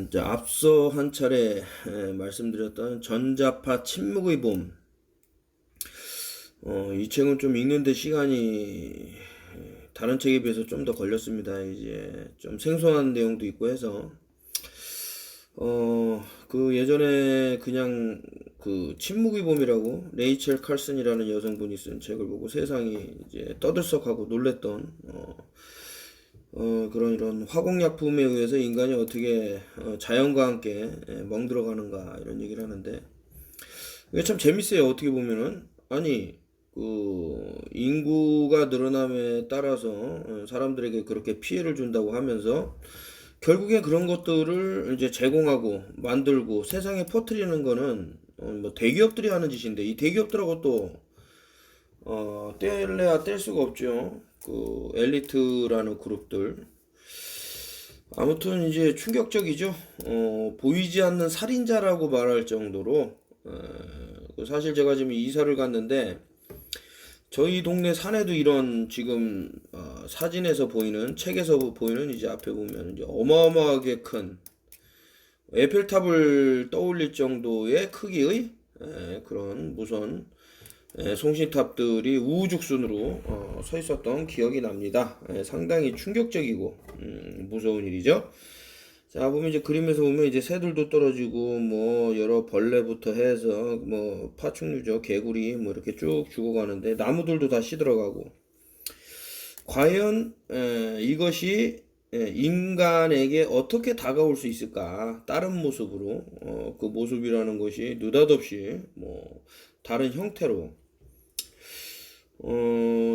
이제 앞서 한 차례 말씀드렸던 전자파 침묵의 봄. 이 책은 좀 읽는데 시간이 다른 책에 비해서 좀 더 걸렸습니다. 이제 좀 생소한 내용도 있고 해서 그 예전에 그냥 그 침묵의 봄이라고 레이첼 칼슨이라는 여성분이 쓴 책을 보고 세상이 이제 떠들썩하고 놀랬던 그런 이런 화공약품에 의해서 인간이 어떻게 자연과 함께 멍들어가는가 이런 얘기를 하는데 이게 참 재밌어요. 어떻게 보면은 아니 그 인구가 늘어남에 따라서 사람들에게 그렇게 피해를 준다고 하면서 결국에 그런 것들을 이제 제공하고 만들고 세상에 퍼뜨리는 거는 뭐 대기업들이 하는 짓인데 이 대기업들하고 또 뗄래야 뗄 수가 없죠. 그 엘리트라는 그룹들. 아무튼 이제 충격적이죠. 보이지 않는 살인자라고 말할 정도로 사실 제가 지금 이사를 갔는데 저희 동네 산에도 이런 지금 사진에서 보이는 책에서 보이는 이제 앞에 보면 이제 어마어마하게 큰 에펠탑을 떠올릴 정도의 크기의 그런 무선 송신탑들이 우후죽순으로 서 있었던 기억이 납니다. 상당히 충격적이고 무서운 일이죠. 자, 보면 이제 그림에서 보면 이제 새들도 떨어지고 뭐 여러 벌레부터 해서 뭐 파충류죠, 개구리 뭐 이렇게 쭉 죽어가는데 나무들도 다 시들어가고 과연 이것이 인간에게 어떻게 다가올 수 있을까? 다른 모습으로 그 모습이라는 것이 느닷없이 뭐 다른 형태로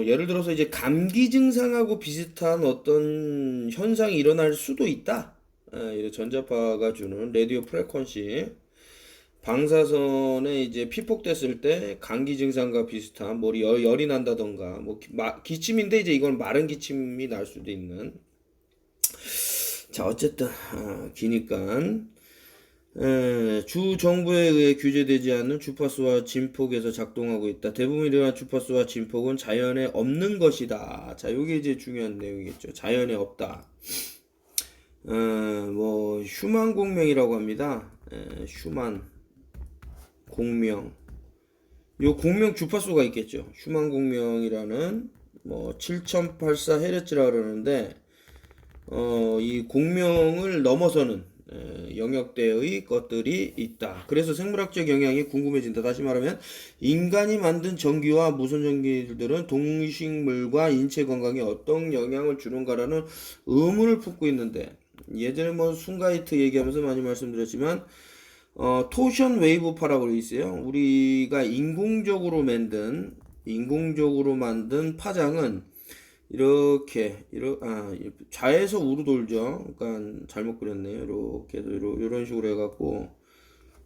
예를 들어서 이제 감기 증상하고 비슷한 어떤 현상이 일어날 수도 있다. 이 전자파가 주는 레디오 프레퀀시 방사선에 이제 피폭됐을 때 감기 증상과 비슷한 머리 열이 난다던가 뭐 기침인데 이제 이건 마른 기침이 날 수도 있는. 자, 어쨌든 기니까 주 정부에 의해 규제되지 않는 주파수와 진폭에서 작동하고 있다. 대부분 이러한 주파수와 진폭은 자연에 없는 것이다. 자, 요게 이제 중요한 내용이겠죠. 자연에 없다. 뭐 슈만 공명이라고 합니다. 슈만 공명. 요 공명 주파수가 있겠죠. 슈만 공명이라는 뭐 7084Hz라 그러는데 이 공명을 넘어서는 영역대의 것들이 있다. 그래서 생물학적 영향이 궁금해진다. 다시 말하면 인간이 만든 전기와 무선 전기들은 동식물과 인체 건강에 어떤 영향을 주는가라는 의문을 품고 있는데 예전에 뭐 순가이트 얘기하면서 많이 말씀드렸지만 토션 웨이브파라고 있어요. 우리가 인공적으로 만든 파장은 이렇게 좌에서 우로 돌죠. 그러니까 잘못 그렸네요. 이렇게 이런 식으로 해갖고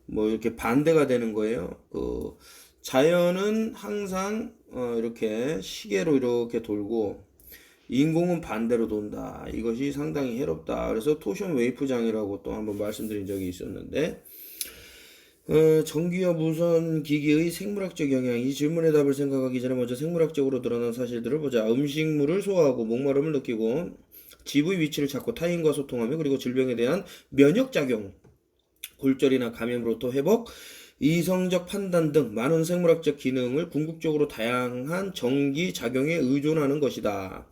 뭐 이렇게 반대가 되는 거예요. 그 자연은 항상 이렇게 시계로 이렇게 돌고 인공은 반대로 돈다. 이것이 상당히 해롭다. 그래서 토션 웨이프장이라고 또 한번 말씀드린 적이 있었는데 전기와 무선 기기의 생물학적 영향. 이 질문의 답을 생각하기 전에 먼저 생물학적으로 드러난 사실들을 보자. 음식물을 소화하고 목마름을 느끼고 집의 위치를 찾고 타인과 소통하며 그리고 질병에 대한 면역작용, 골절이나 감염으로부터 회복, 이성적 판단 등 많은 생물학적 기능을 궁극적으로 다양한 전기 작용에 의존하는 것이다.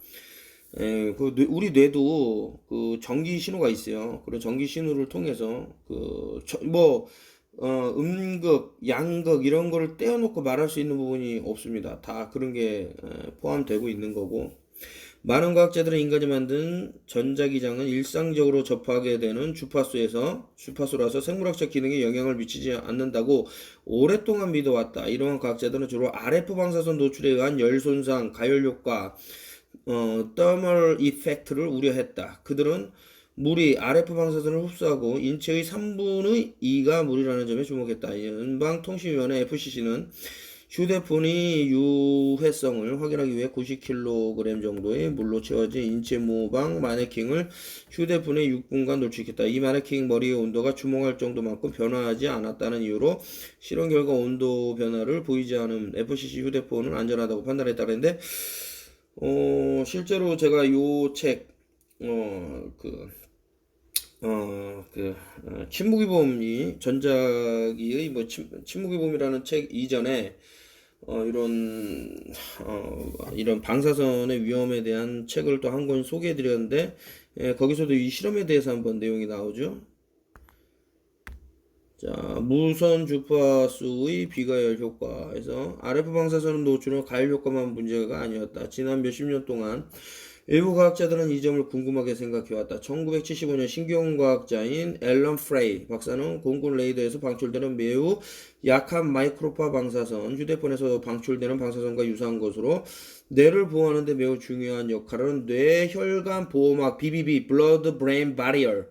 우리 뇌도 그 전기 신호가 있어요. 그리고 전기 신호를 통해서 음극, 양극 이런 거를 떼어놓고 말할 수 있는 부분이 없습니다. 다 그런 게 포함되고 있는 거고 많은 과학자들은 인간이 만든 전자기장은 일상적으로 접하게 되는 주파수라서 생물학적 기능에 영향을 미치지 않는다고 오랫동안 믿어왔다. 이러한 과학자들은 주로 RF 방사선 노출에 의한 열 손상, 가열 효과, thermal effect를 우려했다. 그들은 물이 RF 방사선을 흡수하고 인체의 3분의 2가 물이라는 점에 주목했다. 연방통신위원회 FCC는 휴대폰의 유해성을 확인하기 위해 90kg 정도의 물로 채워진 인체 모방 마네킹을 휴대폰에 6분간 노출했다. 이 마네킹 머리의 온도가 주목할 정도만큼 변화하지 않았다는 이유로 실험 결과 온도 변화를 보이지 않은 FCC 휴대폰은 안전하다고 판단했다는데 실제로 제가 요 책, 침묵의봄이 전자기의 뭐 침묵의봄이라는 책 이전에 이런 방사선의 위험에 대한 책을 또 한 권 소개해 드렸는데, 거기서도 이 실험에 대해서 한번 내용이 나오죠. 자, 무선 주파수의 비가열 효과에서 RF 방사선 노출은 가열 효과만 문제가 아니었다. 지난 몇십 년 동안 일부 과학자들은 이 점을 궁금하게 생각해왔다. 1975년 신경 과학자인 앨런 프레이 박사는 공군 레이더에서 방출되는 매우 약한 마이크로파 방사선, 휴대폰에서 방출되는 방사선과 유사한 것으로 뇌를 보호하는 데 매우 중요한 역할을 하는 뇌혈관 보호막 BBB, Blood Brain Barrier,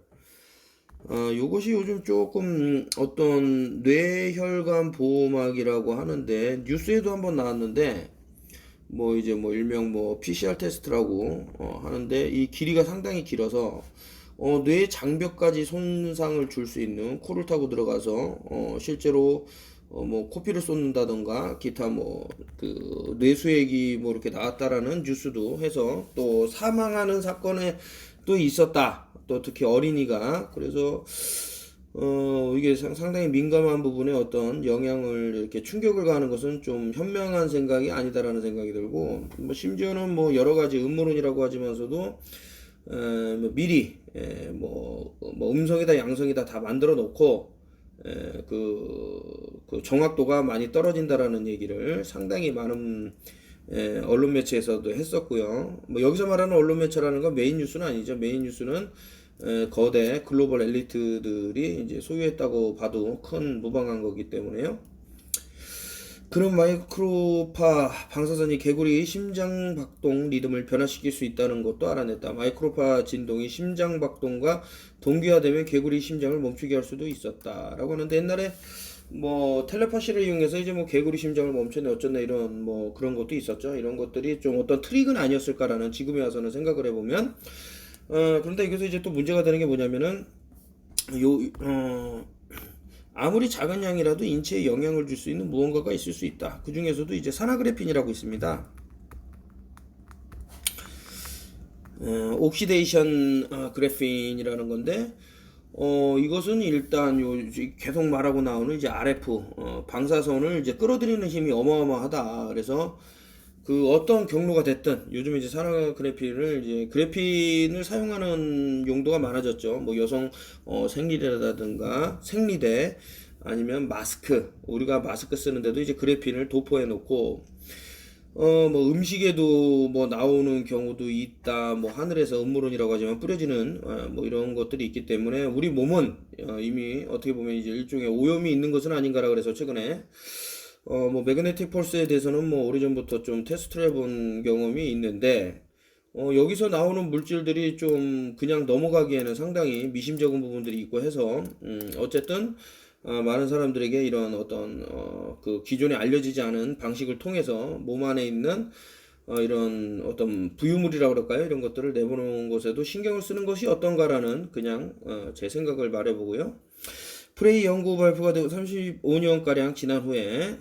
요것이 요즘 조금 어떤 뇌혈관 보호막이라고 하는데 뉴스에도 한번 나왔는데, 뭐 이제 뭐 일명 뭐 PCR 테스트라고 하는데, 이 길이가 상당히 길어서 뇌 장벽까지 손상을 줄 수 있는, 코를 타고 들어가서 실제로 뭐 코피를 쏟는다던가 기타 뭐 그 뇌수액이 뭐 이렇게 나왔다라는 뉴스도 해서 또 사망하는 사건에 또 있었다. 또 특히 어린이가. 그래서 이게 상당히 민감한 부분에 어떤 영향을, 이렇게 충격을 가하는 것은 좀 현명한 생각이 아니다라는 생각이 들고, 뭐 심지어는 뭐 여러 가지 음모론이라고 하지만서도 뭐 미리 뭐 음성이다 양성이다 다 만들어 놓고 그 정확도가 많이 떨어진다라는 얘기를 상당히 많은 언론 매체에서도 했었고요. 뭐 여기서 말하는 언론 매체라는 건 메인 뉴스는 아니죠. 메인 뉴스는 거대 글로벌 엘리트들이 이제 소유했다고 봐도 큰 무방한 거기 때문에요. 그런 마이크로파 방사선이 개구리의 심장 박동 리듬을 변화시킬 수 있다는 것도 알아냈다. 마이크로파 진동이 심장 박동과 동기화되면 개구리 심장을 멈추게 할 수도 있었다라고 하는데, 옛날에 뭐 텔레파시를 이용해서 이제 뭐 개구리 심장을 멈췄네 어쩌네 이런 뭐 그런 것도 있었죠. 이런 것들이 좀 어떤 트릭은 아니었을까라는, 지금에 와서는 생각을 해보면. 그런데 여기서 이제 또 문제가 되는 게 뭐냐면은, 요 아무리 작은 양이라도 인체에 영향을 줄 수 있는 무언가가 있을 수 있다. 그 중에서도 이제 산화그래핀이라고 있습니다. 옥시데이션 그래핀이라는 건데, 이것은 일단 계속 말하고 나오는 이제 RF 방사선을 이제 끌어들이는 힘이 어마어마하다. 그래서 그 어떤 경로가 됐든 요즘 이제 산화 그래핀을, 이제 그래핀을 사용하는 용도가 많아졌죠. 뭐 여성 생리대라든가 생리대, 아니면 마스크, 우리가 마스크 쓰는데도 이제 그래핀을 도포해 놓고, 뭐 음식에도 뭐 나오는 경우도 있다. 뭐 하늘에서 음모론이라고 하지만 뿌려지는 뭐 이런 것들이 있기 때문에 우리 몸은 이미 어떻게 보면 이제 일종의 오염이 있는 것은 아닌가라, 그래서 최근에 뭐 매그네틱 펄스에 대해서는 뭐 오래전부터 좀 테스트를 해본 경험이 있는데, 여기서 나오는 물질들이 좀 그냥 넘어가기에는 상당히 미심쩍은 부분들이 있고 해서, 어쨌든 많은 사람들에게 이런 어떤 그 기존에 알려지지 않은 방식을 통해서 몸 안에 있는 이런 어떤 부유물이라고 그럴까요? 이런 것들을 내보는 것에도 신경을 쓰는 것이 어떤가라는, 그냥 제 생각을 말해보고요. 프레이 연구 발표가 되고 35년가량 지난 후에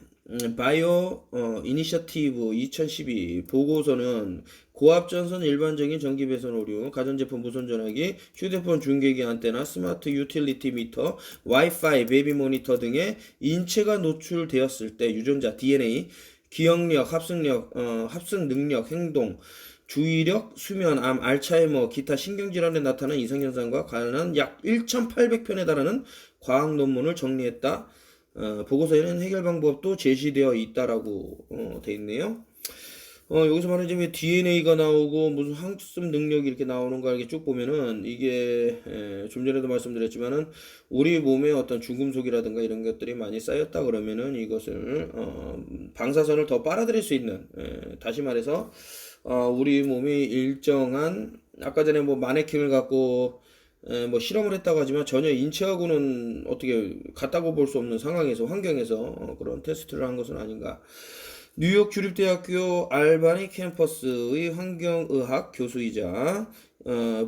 바이오 이니셔티브 2012 보고서는 고압전선, 일반적인 전기 배선 오류, 가전제품 무선 전화기, 휴대폰 중계기 안테나, 스마트 유틸리티 미터, 와이파이, 베이비 모니터 등의 인체가 노출되었을 때 유전자, DNA, 기억력, 합승 능력, 행동, 주의력, 수면, 암, 알츠하이머, 기타 신경질환에 나타나는 이상현상과 관련한 약 1,800편에 달하는 과학 논문을 정리했다. 보고서에는 해결 방법도 제시되어 있다라고 돼 있네요. 여기서 말하는 이제 왜 DNA가 나오고 무슨 학습 능력이 이렇게 나오는가 이렇게 쭉 보면은, 이게 좀 전에도 말씀드렸지만은 우리 몸에 어떤 중금속이라든가 이런 것들이 많이 쌓였다 그러면은 이것을 방사선을 더 빨아들일 수 있는, 다시 말해서 우리 몸이 일정한, 아까 전에 뭐 마네킹을 갖고 뭐 실험을 했다고 하지만 전혀 인체하고는 어떻게 같다고 볼 수 없는 상황에서, 환경에서 그런 테스트를 한 것은 아닌가. 뉴욕 주립대학교 알바니 캠퍼스의 환경의학 교수이자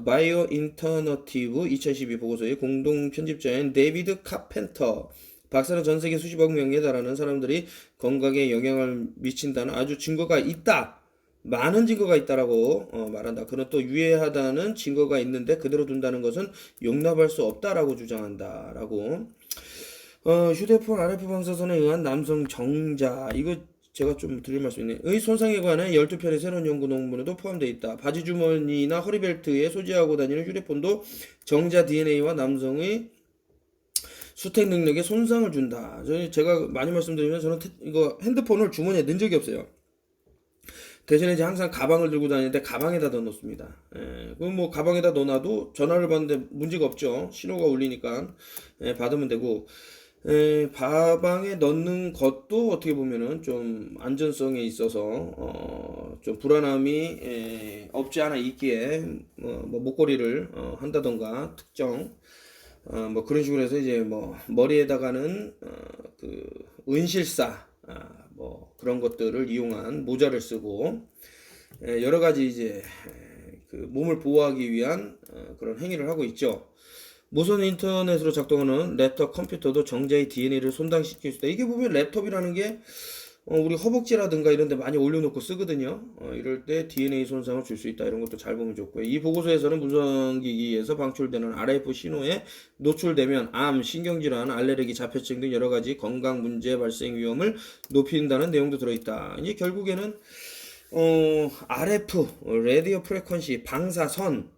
바이오 인터너티브 2012 보고서의 공동 편집자인 데이비드 카펜터 박사는 전 세계 수십억 명에 달하는 사람들이 건강에 영향을 미친다는 아주 증거가 있다 많은 증거가 있다라고 말한다. 그는 또 유해하다는 증거가 있는데 그대로 둔다는 것은 용납할 수 없다라고 주장한다라고. 휴대폰 RF 방사선에 의한 남성 정자, 이거 제가 좀 드릴 말씀이 의 손상에 관한 12편의 새로운 연구 논문에도 포함되어 있다. 바지 주머니나 허리벨트에 소지하고 다니는 휴대폰도 정자 DNA와 남성의 수택 능력에 손상을 준다. 제가 많이 말씀드리면 저는 이거 핸드폰을 주머니에 넣은 적이 없어요. 대신에 이제 항상 가방을 들고 다니는데 가방에다 넣어놓습니다. 그럼 뭐 가방에다 넣어놔도 전화를 받는데 문제가 없죠. 신호가 울리니까 받으면 되고. 가방에 넣는 것도 어떻게 보면은 좀 안전성에 있어서 좀 불안함이 없지 않아 있기에 뭐 목걸이를 한다던가 특정 뭐 그런 식으로 해서 이제 뭐 머리에다가는 그 은실사 뭐 그런 것들을 이용한 모자를 쓰고 여러 가지 이제 그 몸을 보호하기 위한 그런 행위를 하고 있죠. 무선 인터넷으로 작동하는 랩톱 컴퓨터도 정자의 DNA를 손상시킬 수 있다. 이게 보면 랩톱이라는 게 우리 허벅지라든가 이런 데 많이 올려놓고 쓰거든요. 이럴 때 DNA 손상을 줄 수 있다. 이런 것도 잘 보면 좋고요. 이 보고서에서는 무선기기에서 방출되는 RF 신호에 노출되면 암, 신경질환, 알레르기, 자폐증 등 여러 가지 건강 문제 발생 위험을 높인다는 내용도 들어있다. 이제 결국에는 RF, 라디오 프레퀀시, 방사선,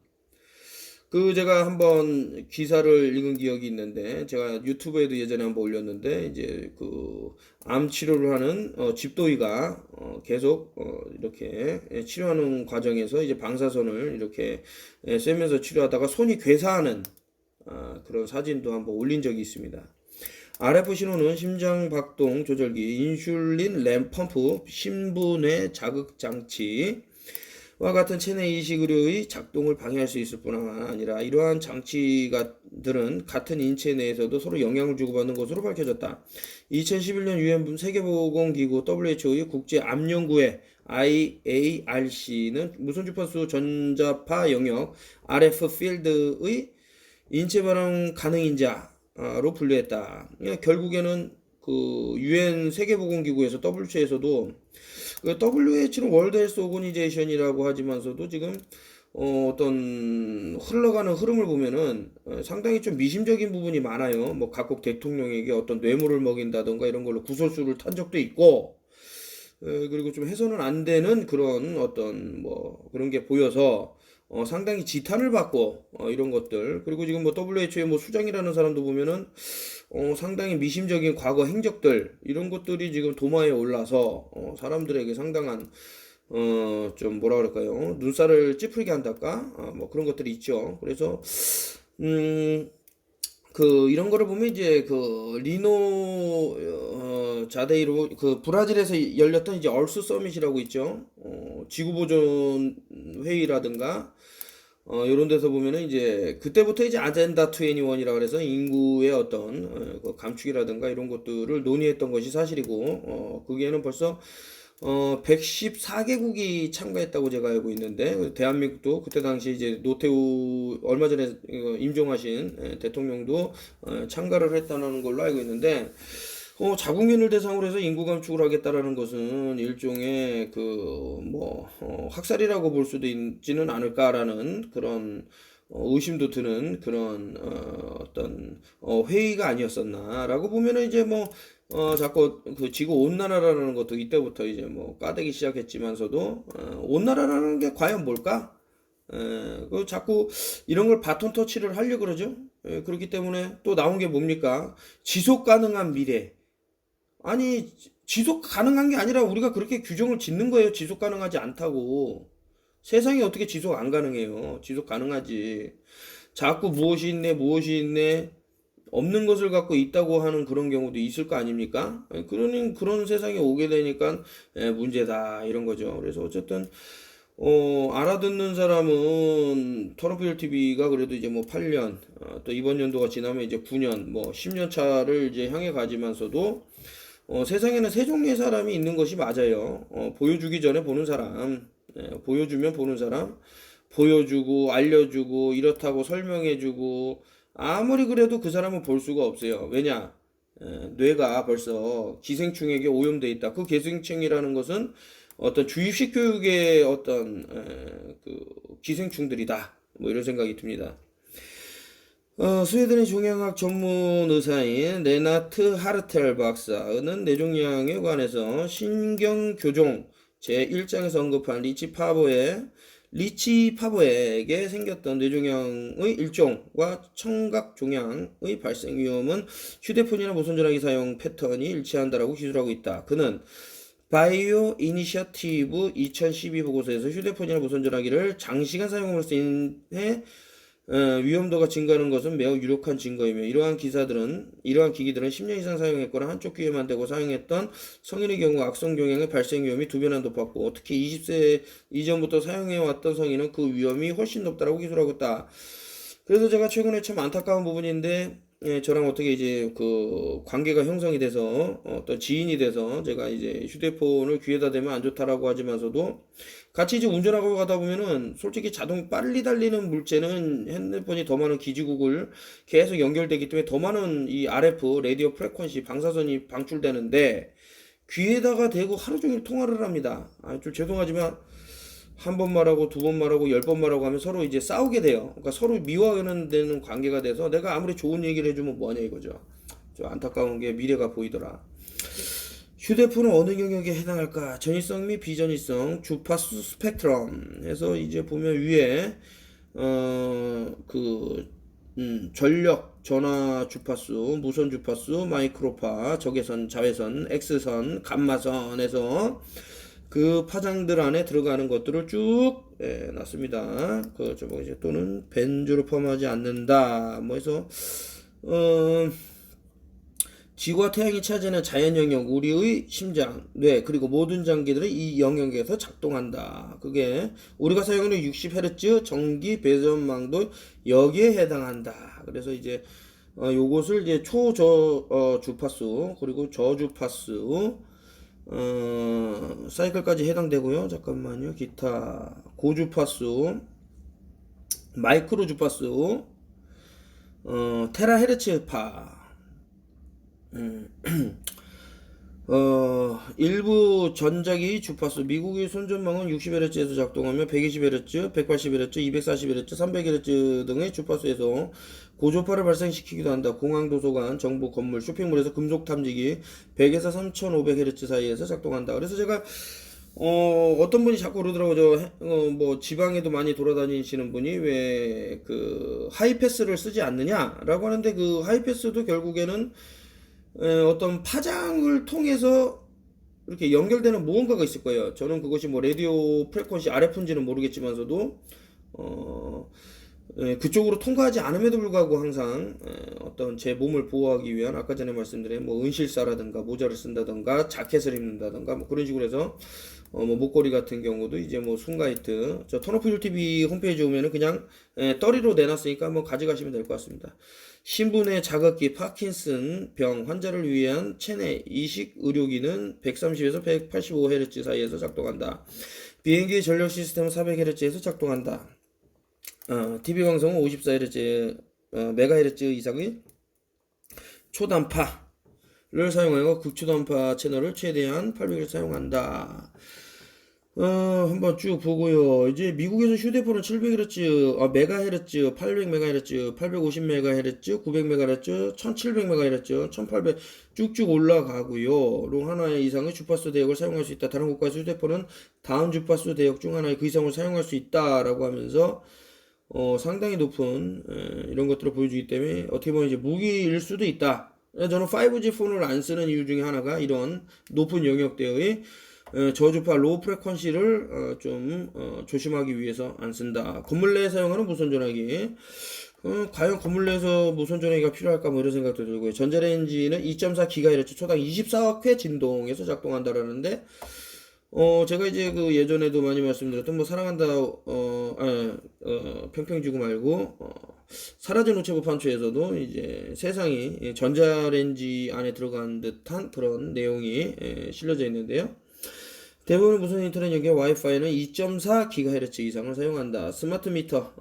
그 제가 한번 기사를 읽은 기억이 있는데 제가 유튜브에도 예전에 한번 올렸는데 이제 그 암 치료를 하는 집도의가 계속 이렇게 치료하는 과정에서 이제 방사선을 이렇게 쐬면서 치료하다가 손이 괴사하는 그런 사진도 한번 올린 적이 있습니다. RF 신호는 심장 박동 조절기, 인슐린 램 펌프, 신분해 자극 장치 와 같은 체내 이식 의료의 작동을 방해할 수 있을 뿐만 아니라 이러한 장치들은 같은 인체 내에서도 서로 영향을 주고받는 것으로 밝혀졌다. 2011년 유엔 세계보건기구 WHO의 국제암연구회 IARC는 무선 주파수 전자파 영역 RF 필드의 인체 반응 가능인자로 분류했다. 결국에는 그 유엔 세계보건기구에서 WHO에서도 그 WHO는 월드 헬스 오거니제이션이라고 하지만서도 지금 어떤 흘러가는 흐름을 보면은 상당히 좀 미심적인 부분이 많아요. 뭐 각국 대통령에게 어떤 뇌물을 먹인다던가 이런 걸로 구설수를 탄 적도 있고, 그리고 좀 해서는 안 되는 그런 어떤 뭐 그런 게 보여서 상당히 지탄을 받고 이런 것들. 그리고 지금 뭐 WHO의 뭐 수장이라는 사람도 보면은 상당히 미심적인 과거 행적들 이런 것들이 지금 도마에 올라서 사람들에게 상당한 좀 뭐라 그럴까요? 눈살을 찌푸리게 한달까? 뭐 그런 것들이 있죠. 그래서 그 이런 거를 보면 이제 그 리노 자데이로 그 브라질에서 열렸던 이제 얼스 서밋이라고 있죠. 지구 보존 회의라든가 이런 데서 보면은 이제 그때부터 이제 아젠다 21이라 그래서 인구의 어떤 그 감축이라든가 이런 것들을 논의했던 것이 사실이고 거기에는 벌써 114개국이 참가했다고 제가 알고 있는데 대한민국도 그때 당시 이제 노태우 얼마 전에 임종하신 대통령도 참가를 했다는 걸로 알고 있는데 자국민을 대상으로 해서 인구 감축을 하겠다라는 것은 일종의 그 뭐 학살이라고 볼 수도 있지는 않을까라는 그런 의심도 드는 그런 어떤 회의가 아니었었나라고 보면은 이제 뭐 자꾸 그 지구 온난화라는 것도 이때부터 이제 뭐 까대기 시작했지만서도 온난화라는 게 과연 뭘까? 그 자꾸 이런 걸 바톤 터치를 하려고 그러죠. 그렇기 때문에 또 나온 게 뭡니까? 지속 가능한 미래. 아니, 지속 가능한 게 아니라 우리가 그렇게 규정을 짓는 거예요. 지속 가능하지 않다고. 세상이 어떻게 지속 안 가능해요? 지속 가능하지. 자꾸 무엇이 있네, 무엇이 있네, 없는 것을 갖고 있다고 하는 그런 경우도 있을 거 아닙니까? 그런 세상에 오게 되니까 문제다, 이런 거죠. 그래서 어쨌든, 알아듣는 사람은 토론필 TV가 그래도 이제 뭐 8년, 또 이번 연도가 지나면 이제 9년, 뭐 10년 차를 이제 향해 가지만서도 세상에는 세 종류의 사람이 있는 것이 맞아요. 보여주기 전에 보는 사람, 보여주면 보는 사람, 보여주고 알려주고 이렇다고 설명해주고 아무리 그래도 그 사람은 볼 수가 없어요. 왜냐? 뇌가 벌써 기생충에게 오염돼 있다. 그 기생충이라는 것은 어떤 주입식 교육의 어떤 그 기생충들이다. 뭐 이런 생각이 듭니다. 스웨덴의 종양학 전문 의사인 레나트 하르텔 박사는 뇌종양에 관해서 신경교종 제1장에서 언급한 리치 파보에게 생겼던 뇌종양의 일종과 청각종양의 발생 위험은 휴대폰이나 무선전화기 사용 패턴이 일치한다라고 기술하고 있다. 그는 바이오 이니셔티브 2012 보고서에서 휴대폰이나 무선전화기를 장시간 사용함으로써 인해 위험도가 증가하는 것은 매우 유력한 증거이며 이러한 기기들은 10년 이상 사용했거나 한쪽 귀에만 대고 사용했던 성인의 경우 악성 종양의 발생 위험이 2배나 높았고 특히 20세 이전부터 사용해왔던 성인은 그 위험이 훨씬 높다라고 기술하고 있다. 그래서 제가 최근에 참 안타까운 부분인데 저랑 어떻게 이제 그 관계가 형성이 돼서 어떤 지인이 돼서 제가 이제 휴대폰을 귀에다 대면 안 좋다라고 하지만서도 같이 이제 운전하고 가다 보면은 솔직히 자동 빨리 달리는 물체는 핸드폰이 더 많은 기지국을 계속 연결되기 때문에 더 많은 이 RF 라디오 프레퀀시 방사선이 방출되는데 귀에다가 대고 하루 종일 통화를 합니다. 좀 죄송하지만 한 번 말하고 두 번 말하고 10번 말하고 하면 서로 이제 싸우게 돼요. 그러니까 서로 미워하는 되는 관계가 돼서 내가 아무리 좋은 얘기를 해주면 뭐냐 이거죠. 좀 안타까운 게 미래가 보이더라. 휴대폰은 어느 영역에 해당할까? 전이성 및 비전이성, 주파수 스펙트럼 해서 이제 보면 위에 전력, 전화 주파수, 무선 주파수, 마이크로파, 적외선, 자외선, X선, 감마선에서 그 파장들 안에 들어가는 것들을 쭉 놨습니다. 이제 또는 벤조를 포함하지 않는다. 뭐 해서 지구와 태양이 차지하는 자연 영역, 우리의 심장, 뇌, 그리고 모든 장기들이 이 영역에서 작동한다. 그게 우리가 사용하는 60Hz 전기 배선망도 여기에 해당한다. 그래서 이제 요것을 이제 주파수 그리고 저주파수 사이클까지 해당되고요. 잠깐만요. 기타 고주파수, 마이크로 주파수, 테라헤르츠파, 일부 전자기 주파수, 미국의 손전망은 60Hz에서 작동하며 120Hz, 180Hz, 240Hz, 300Hz 등의 주파수에서 고주파를 발생시키기도 한다. 공항, 도서관, 정부, 건물, 쇼핑몰에서 금속 탐지기 100에서 3500Hz 사이에서 작동한다. 그래서 제가 어떤 분이 자꾸 그러더라고요. 뭐 지방에도 많이 돌아다니시는 분이 왜 그 하이패스를 쓰지 않느냐라고 하는데 그 하이패스도 결국에는 어떤 파장을 통해서 이렇게 연결되는 무언가가 있을 거예요. 저는 그것이 뭐 라디오 프레퀀시 RF인지는 모르겠지만서도 그쪽으로 통과하지 않음에도 불구하고 항상 어떤 제 몸을 보호하기 위한 아까 전에 말씀드린 뭐 은실사라든가 모자를 쓴다든가 자켓을 입는다든가 뭐 그런 식으로 해서 뭐 목걸이 같은 경우도 이제 뭐 순가이트 저 턴오프 TV 홈페이지 오면은 그냥 떨이로 내놨으니까 뭐 가져가시면 될 것 같습니다. 신분의 자극기 파킨슨 병 환자를 위한 체내 이식 의료기는 130에서 185Hz 사이에서 작동한다. 비행기의 전력 시스템은 400Hz에서 작동한다. TV 방송은 54Hz, 메가헤르츠 이상의 초단파를 사용하여 극초단파 채널을 최대한 800을 사용한다. 한번 쭉 보고요. 이제 미국에서 휴대폰은 700Hz, 메가헤르츠, 800MHz, 850MHz, 900MHz, 1700MHz, 1800 쭉쭉 올라가고요. 롱 하나의 이상의 주파수 대역을 사용할 수 있다. 다른 국가에서 휴대폰은 다음 주파수 대역 중 하나의 그 이상을 사용할 수 있다라고 하면서 상당히 높은 이런 것들을 보여주기 때문에 어떻게 보면 이제 무기일 수도 있다. 저는 5G 폰을 안 쓰는 이유 중에 하나가 이런 높은 영역대의 저주파 로우 프레퀀시를 좀 조심하기 위해서 안 쓴다. 건물 내에 사용하는 무선전화기 과연 건물 내에서 무선전화기가 필요할까 뭐 이런 생각도 들고요. 전자레인지는 2.4GHz 초당 24억 회 진동에서 작동한다라는데 제가 이제 그 예전에도 많이 말씀드렸던 뭐 사랑한다 평평지구 말고 사라진 우체부 판초에서도 이제 세상이 전자레인지 안에 들어간 듯한 그런 내용이 실려져 있는데요. 대부분 무선 인터넷 연결 와이파이는 2.4GHz 이상을 사용한다. 스마트 미터,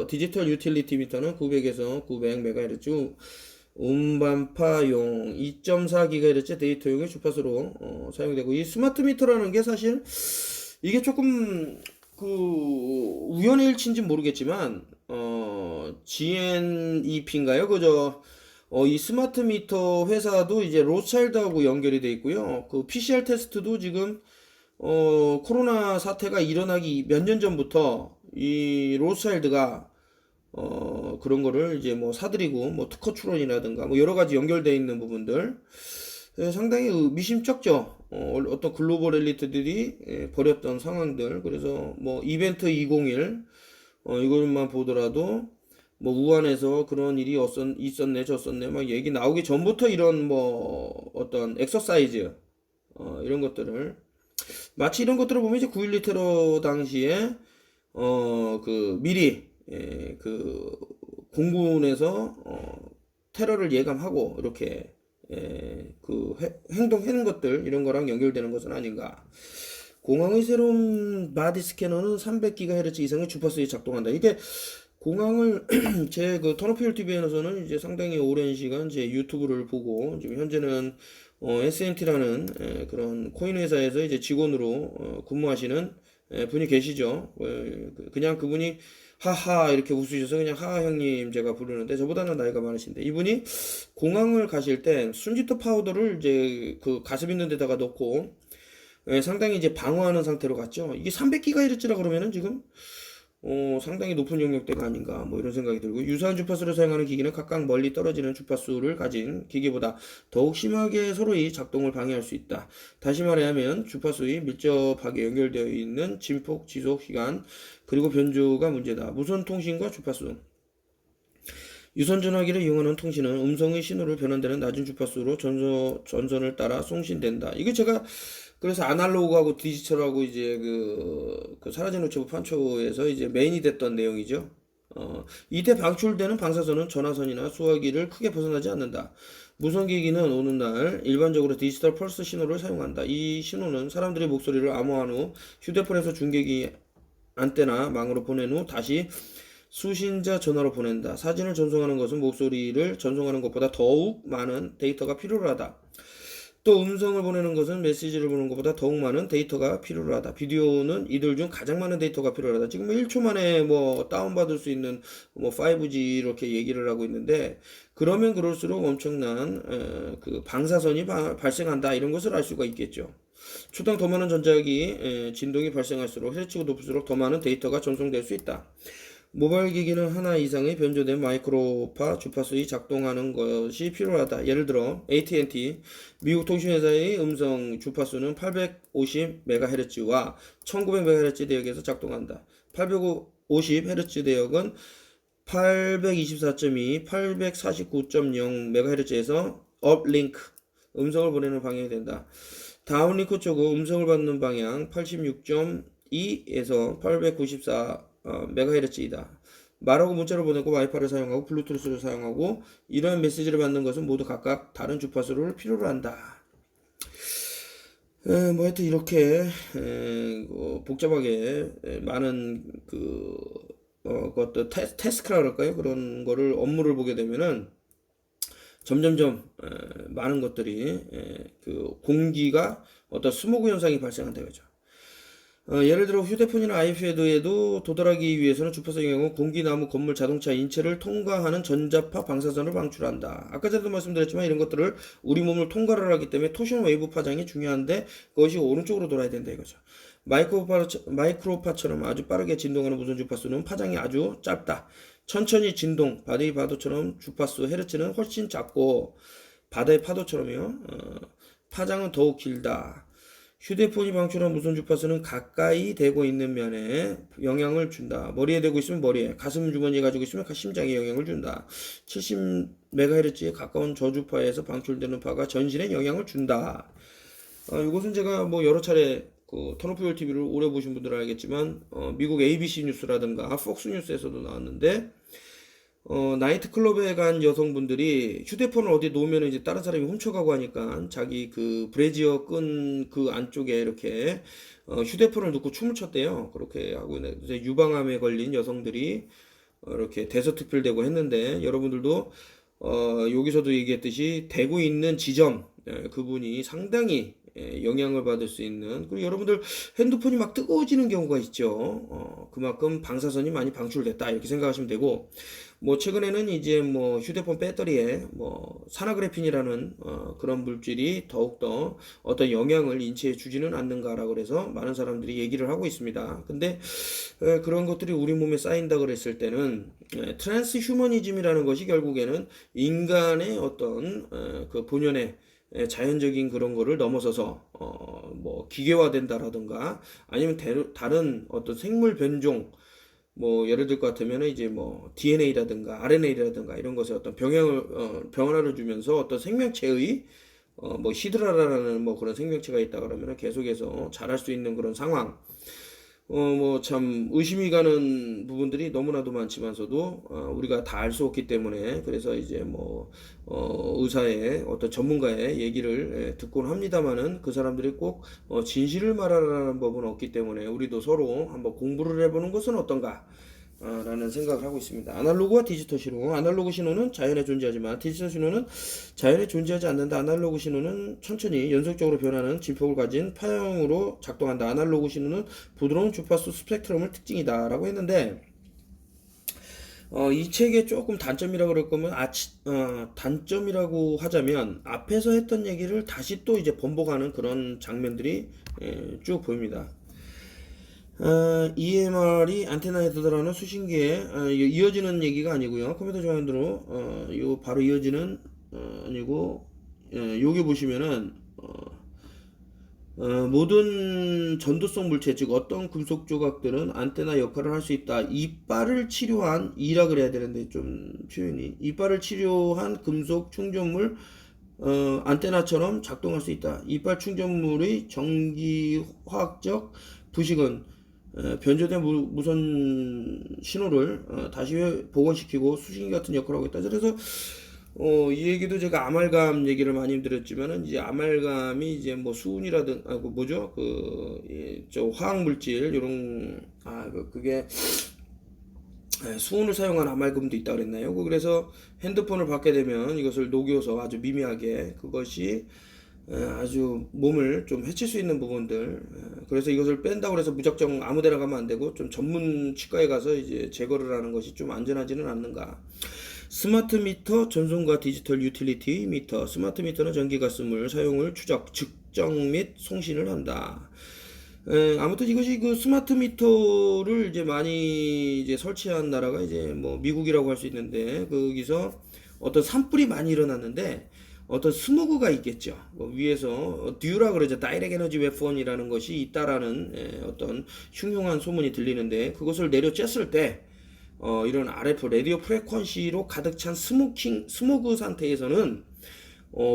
디지털 유틸리티 미터는 900에서 900MHz 음반파용 2.4GHz 데이터용의 주파수로 사용되고, 이 스마트 미터라는 게 사실 이게 조금 그 우연의 일치인지 모르겠지만 GNEP인가요? 그저 이 스마트 미터 회사도 이제 로차일드하고 연결이 돼 있고요. 그 PCR 테스트도 지금 코로나 사태가 일어나기 몇 년 전부터 이 로차일드가 그런 거를 이제 뭐 사들이고, 뭐 특허 출원이라든가 뭐 여러 가지 연결되어 있는 부분들, 상당히 미심쩍죠. 어떤 글로벌 엘리트들이 벌였던 상황들. 그래서 뭐 이벤트 201 이것만 보더라도 뭐 우한에서 그런 일이 있었네 저었네 막 얘기 나오기 전부터 이런 뭐 어떤 엑서사이즈 이런 것들을, 마치 이런 것들을 보면 이제 9.12 테러 당시에 그 미리 그 공군에서 테러를 예감하고 이렇게 그 행동하는 것들, 이런 거랑 연결되는 것은 아닌가. 공항의 새로운 바디 스캐너는 300GHz 이상의 주파수에 작동한다. 이게 공항을 제 그 턴오피얼 TV에서는 이제 상당히 오랜 시간 제 유튜브를 보고, 지금 현재는 SNT라는 그런 코인 회사에서 이제 직원으로 근무하시는 분이 계시죠. 그냥 그분이 하하 이렇게 웃으셔서 그냥 하하 형님 제가 부르는데, 저보다는 나이가 많으신데, 이분이 공항을 가실 때 순지토 파우더를 이제 그 가슴 있는 데다가 넣고 상당히 이제 방어하는 상태로 갔죠. 이게 300GHz라 그러면은 지금 상당히 높은 영역대가 아닌가, 뭐 이런 생각이 들고, 유사한 주파수를 사용하는 기기는 각각 멀리 떨어지는 주파수를 가진 기기보다 더욱 심하게 서로의 작동을 방해할 수 있다. 다시 말하면 주파수의 밀접하게 연결되어 있는 진폭, 지속, 시간, 그리고 변조가 문제다. 무선 통신과 주파수. 유선 전화기를 이용하는 통신은 음성의 신호를 변환되는 낮은 주파수로 전선을 따라 송신된다. 이게 제가 그래서 아날로그하고 디지털하고 이제 그 사라진 우체부 판초에서 이제 메인이 됐던 내용이죠. 이때 방출되는 방사선은 전화선이나 수화기를 크게 벗어나지 않는다. 무선기기는 오는 날 일반적으로 디지털 펄스 신호를 사용한다. 이 신호는 사람들의 목소리를 암호한 후 휴대폰에서 중계기 안테나 망으로 보낸 후 다시 수신자 전화로 보낸다. 사진을 전송하는 것은 목소리를 전송하는 것보다 더욱 많은 데이터가 필요로 하다. 또 음성을 보내는 것은 메시지를 보는 것보다 더욱 많은 데이터가 필요로 하다. 비디오는 이들 중 가장 많은 데이터가 필요로 하다. 지금 1초 만에 뭐 다운받을 수 있는 뭐 5G 이렇게 얘기를 하고 있는데, 그러면 그럴수록 엄청난 그 방사선이 발생한다, 이런 것을 알 수가 있겠죠. 초당 더 많은 전자기 진동이 발생할수록 헤르츠가 높을수록 더 많은 데이터가 전송될 수 있다. 모바일 기기는 하나 이상의 변조된 마이크로파 주파수에 작동하는 것이 필요하다. 예를 들어 AT&T 미국 통신회사의 음성 주파수는 850MHz와 1900MHz 대역에서 작동한다. 850Hz 대역은 824.2, 849.0MHz에서 업링크 음성을 보내는 방향이 된다. 다운링크 쪽은 음성을 받는 방향 86.2에서 894 메가헤르츠이다. 말하고 문자를 보내고 와이파이를 사용하고 블루투스를 사용하고 이러한 메시지를 받는 것은 모두 각각 다른 주파수를 필요로 한다. 뭐 하여튼 이렇게 복잡하게 많은 그것도 태스크라 그럴까요? 그런 거를 업무를 보게 되면은 점점점 많은 것들이 그 공기가 어떤 스모그 현상이 발생한다 그죠. 예를 들어 휴대폰이나 아이패드에도 도달하기 위해서는 주파수 영역은 공기, 나무, 건물, 자동차, 인체를 통과하는 전자파 방사선을 방출한다. 아까 전에도 말씀드렸지만 이런 것들을 우리 몸을 통과를 하기 때문에 토션 웨이브 파장이 중요한데 그것이 오른쪽으로 돌아야 된다 이거죠. 마이크로파처럼 아주 빠르게 진동하는 무선 주파수는 파장이 아주 짧다. 천천히 진동, 바다의 파도처럼 주파수 헤르츠는 훨씬 작고 바다의 파도처럼요. 파장은 더욱 길다. 휴대폰이 방출한 무선 주파수는 가까이 대고 있는 면에 영향을 준다. 머리에 대고 있으면 머리에, 가슴 주머니에 가지고 있으면 심장에 영향을 준다. 70MHz에 가까운 저주파에서 방출되는 파가 전신에 영향을 준다. 이것은 제가 뭐 여러 차례 그 턴오피얼 TV를 오래 보신 분들은 알겠지만 미국 ABC 뉴스라든가 폭스 뉴스에서도 나왔는데, 나이트클럽에 간 여성분들이 휴대폰을 어디 놓으면 이제 다른 사람이 훔쳐가고 하니까 자기 그 브래지어 끈 그 안쪽에 이렇게 휴대폰을 넣고 춤을 췄대요. 그렇게 하고 이제 유방암에 걸린 여성들이 이렇게 대서특필되고 했는데, 여러분들도 여기서도 얘기했듯이 되고 있는 지점, 그분이 상당히 영향을 받을 수 있는. 그리고 여러분들 핸드폰이 막 뜨거워지는 경우가 있죠. 그만큼 방사선이 많이 방출됐다 이렇게 생각하시면 되고, 뭐 최근에는 이제 뭐 휴대폰 배터리에 뭐 산화그래핀이라는 그런 물질이 더욱더 어떤 영향을 인체에 주지는 않는가라고 그래서 많은 사람들이 얘기를 하고 있습니다. 근데 그런 것들이 우리 몸에 쌓인다 그랬을 때는 트랜스 휴머니즘이라는 것이 결국에는 인간의 어떤 그 본연의 자연적인 그런 거를 넘어서서 뭐 기계화된다라든가 아니면 다른 어떤 생물 변종, 뭐 예를 들 것 같으면 이제 뭐 DNA라든가 RNA라든가 이런 것에 어떤 변화를 주면서 어떤 생명체의 뭐 히드라라는 뭐 그런 생명체가 있다 그러면 계속해서 자랄 수 있는 그런 상황. 뭐 참 의심이 가는 부분들이 너무나도 많지만서도 우리가 다 알 수 없기 때문에 그래서 이제 뭐 의사의 어떤 전문가의 얘기를 듣곤 합니다만은 그 사람들이 꼭 진실을 말하라는 법은 없기 때문에 우리도 서로 한번 공부를 해보는 것은 어떤가 라는 생각을 하고 있습니다. 아날로그와 디지털 신호. 아날로그 신호는 자연에 존재하지만 디지털 신호는 자연에 존재하지 않는다. 아날로그 신호는 천천히 연속적으로 변하는 진폭을 가진 파형으로 작동한다. 아날로그 신호는 부드러운 주파수 스펙트럼을 특징이다. 라고 했는데 이 책의 조금 단점이라고 그럴 거면 단점이라고 하자면 앞에서 했던 얘기를 다시 또 이제 번복하는 그런 장면들이 쭉 보입니다. EMR이 안테나에 들어가는 수신기에 이어지는 얘기가 아니고요. 컴퓨터 정황으로 요 바로 이어지는 아니고 여기 보시면은 모든 전도성 물체 즉 어떤 금속 조각들은 안테나 역할을 할 수 있다. 이빨을 치료한 이라 그래야 되는데 좀 표현이 이빨을 치료한 금속 충전물 안테나처럼 작동할 수 있다. 이빨 충전물의 전기화학적 부식은 변조된 무선 신호를 다시 복원시키고 수신기 같은 역할을 하고 있다. 그래서 이 얘기도 제가 아말감 얘기를 많이 드렸지만은 이제 아말감이 이제 뭐 수은이라든 그 뭐죠 저 화학 물질 이런 그게 수은을 사용한 아말감도 있다 그랬나요? 그래서 핸드폰을 받게 되면 이것을 녹여서 아주 미미하게 그것이 아주 몸을 좀 해칠 수 있는 부분들. 그래서 이것을 뺀다고 해서 무작정 아무데나 가면 안 되고 좀 전문 치과에 가서 이제 제거를 하는 것이 좀 안전하지는 않는가. 스마트 미터 전송과 디지털 유틸리티 미터. 스마트 미터는 전기가스물 사용을 추적, 측정 및 송신을 한다. 아무튼 이것이 그 스마트 미터를 이제 많이 이제 설치한 나라가 이제 뭐 미국이라고 할 수 있는데 거기서 어떤 산불이 많이 일어났는데 어떤 스모그가 있겠죠. 뭐 위에서 듀라 그러죠. 다이렉 에너지 웨폰이라는 것이 있다라는 어떤 흉흉한 소문이 들리는데 그것을 내려 쬐을 때 이런 RF 라디오 프레퀀시로 가득 찬 스모그 상태에서는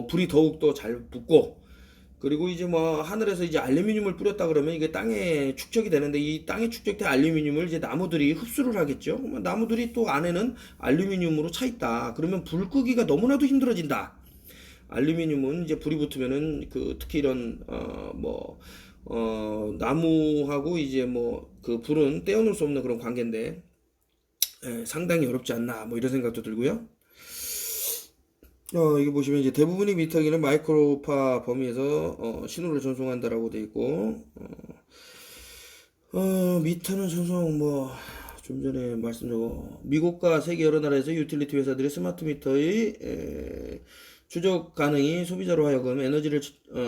불이 더욱더 잘 붙고 그리고 이제 뭐 하늘에서 이제 알루미늄을 뿌렸다 그러면 이게 땅에 축적이 되는데 이 땅에 축적된 알루미늄을 이제 나무들이 흡수를 하겠죠. 나무들이 또 안에는 알루미늄으로 차 있다. 그러면 불 끄기가 너무나도 힘들어진다. 알루미늄은 이제 불이 붙으면은 그 특히 이런 나무하고 이제 뭐 그 불은 떼어놓을 수 없는 그런 관계인데 상당히 어렵지 않나 뭐 이런 생각도 들고요. 이게 보시면 이제 대부분의 미터기는 마이크로파 범위에서 신호를 전송한다라고 되어 있고 미터는 전송 뭐 좀 전에 말씀드린 미국과 세계 여러 나라에서 유틸리티 회사들이 스마트 미터의 추적 가능이 소비자로 하여금 에너지를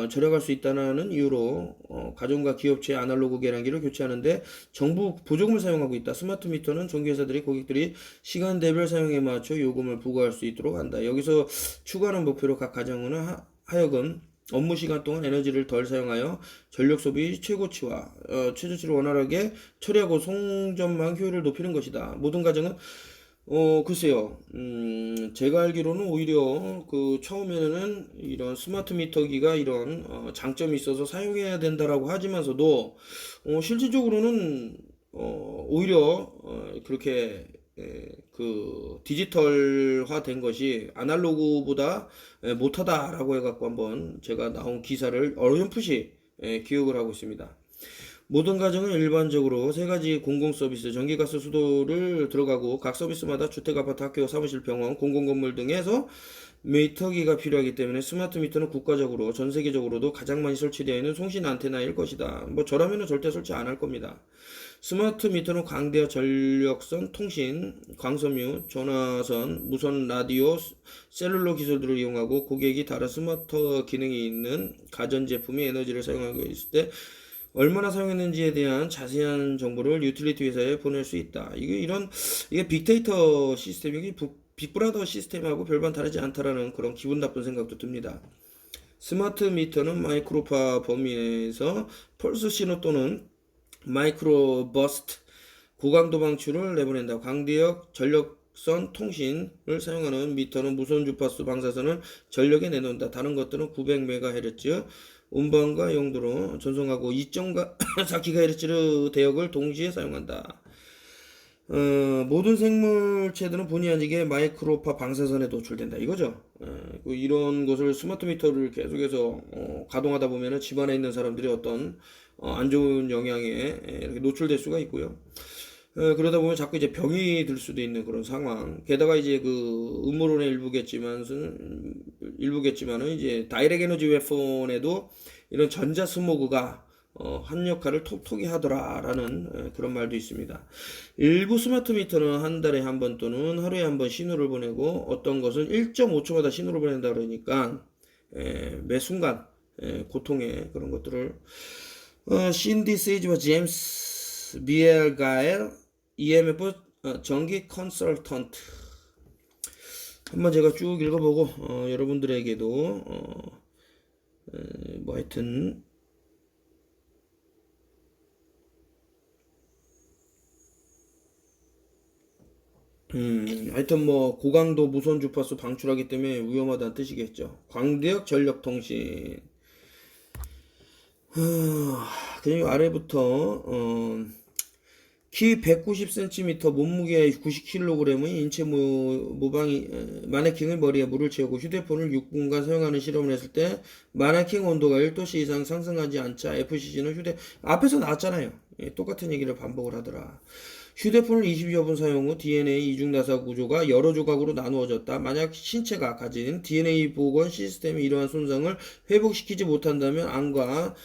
절약할 수 있다는 이유로 가정과 기업체의 아날로그 계량기를 교체하는데 정부 보조금을 사용하고 있다. 스마트 미터는 전기회사들이 고객들이 시간대별 사용에 맞춰 요금을 부과할 수 있도록 한다. 여기서 추가하는 목표로 각 가정은 하여금 업무 시간 동안 에너지를 덜 사용하여 전력 소비 최고치와 최저치를 원활하게 처리하고 송전망 효율을 높이는 것이다. 모든 가정은 글쎄요. 제가 알기로는 오히려 그 처음에는 이런 스마트 미터기가 이런 장점이 있어서 사용해야 된다라고 하지만서도 실질적으로는 오히려 그렇게 그 디지털화 된 것이 아날로그보다 못하다라고 해갖고 한번 제가 나온 기사를 어렴풋이 기억을 하고 있습니다. 모든 가정은 일반적으로 세 가지 공공 서비스, 전기가스, 수도를 들어가고 각 서비스마다 주택, 아파트, 학교, 사무실, 병원, 공공건물 등에서 미터기가 필요하기 때문에 스마트 미터는 국가적으로 전 세계적으로도 가장 많이 설치되어 있는 송신 안테나일 것이다. 뭐 저라면은 절대 설치 안 할 겁니다. 스마트 미터는 광대와 전력선, 통신, 광섬유, 전화선, 무선 라디오, 셀룰러 기술들을 이용하고 고객이 다른 스마트 기능이 있는 가전제품이 에너지를 사용하고 있을 때 얼마나 사용했는지에 대한 자세한 정보를 유틸리티 회사에 보낼 수 있다. 이게 빅데이터 시스템이 빅브라더 시스템하고 별반 다르지 않다라는 그런 기분 나쁜 생각도 듭니다. 스마트 미터는 마이크로파 범위에서 펄스 신호 또는 마이크로 버스트 고강도 방출을 내보낸다. 광대역 전력선 통신을 사용하는 미터는 무선 주파수 방사선을 전력에 내놓는다. 다른 것들은 900MHz 운반과 용도로 전송하고 2.4GHz 대역을 동시에 사용한다. 모든 생물체들은 본의 아니게 마이크로파 방사선에 노출된다 이거죠. 이런 것을 스마트 미터를 계속해서 가동하다 보면은 집안에 있는 사람들이 어떤 안 좋은 영향에 이렇게 노출될 수가 있고요. 그러다 보면 자꾸 이제 병이 들 수도 있는 그런 상황. 게다가 이제 그 음모론의 일부겠지만은 이제 다이렉 에너지 웨폰에도 이런 전자 스모그가 한 역할을 톡톡히 하더라라는 그런 말도 있습니다. 일부 스마트 미터는 한 달에 한 번 또는 하루에 한 번 신호를 보내고 어떤 것은 1.5초마다 신호를 보낸다 그러니까 매 순간 고통의 그런 것들을 신디 세이지와 제임스 비엘가엘 EMF 전기 컨설턴트 한번 제가 쭉 읽어보고 여러분들에게도 뭐 하여튼 하여튼 뭐 고강도 무선 주파수 방출하기 때문에 위험하다는 뜻이겠죠. 광대역 전력 통신. 그냥 아래부터 키 190cm, 몸무게 90kg의 인체 모방이 마네킹을 머리에 물을 채우고 휴대폰을 6분간 사용하는 실험을 했을 때 마네킹 온도가 1도씨 이상 상승하지 않자 FCC는 앞에서 나왔잖아요. 똑같은 얘기를 반복을 하더라. 휴대폰을 20여 분 사용 후 DNA 이중나사 구조가 여러 조각으로 나누어졌다. 만약 신체가 가진 DNA 복원 시스템이 이러한 손상을 회복시키지 못한다면 암과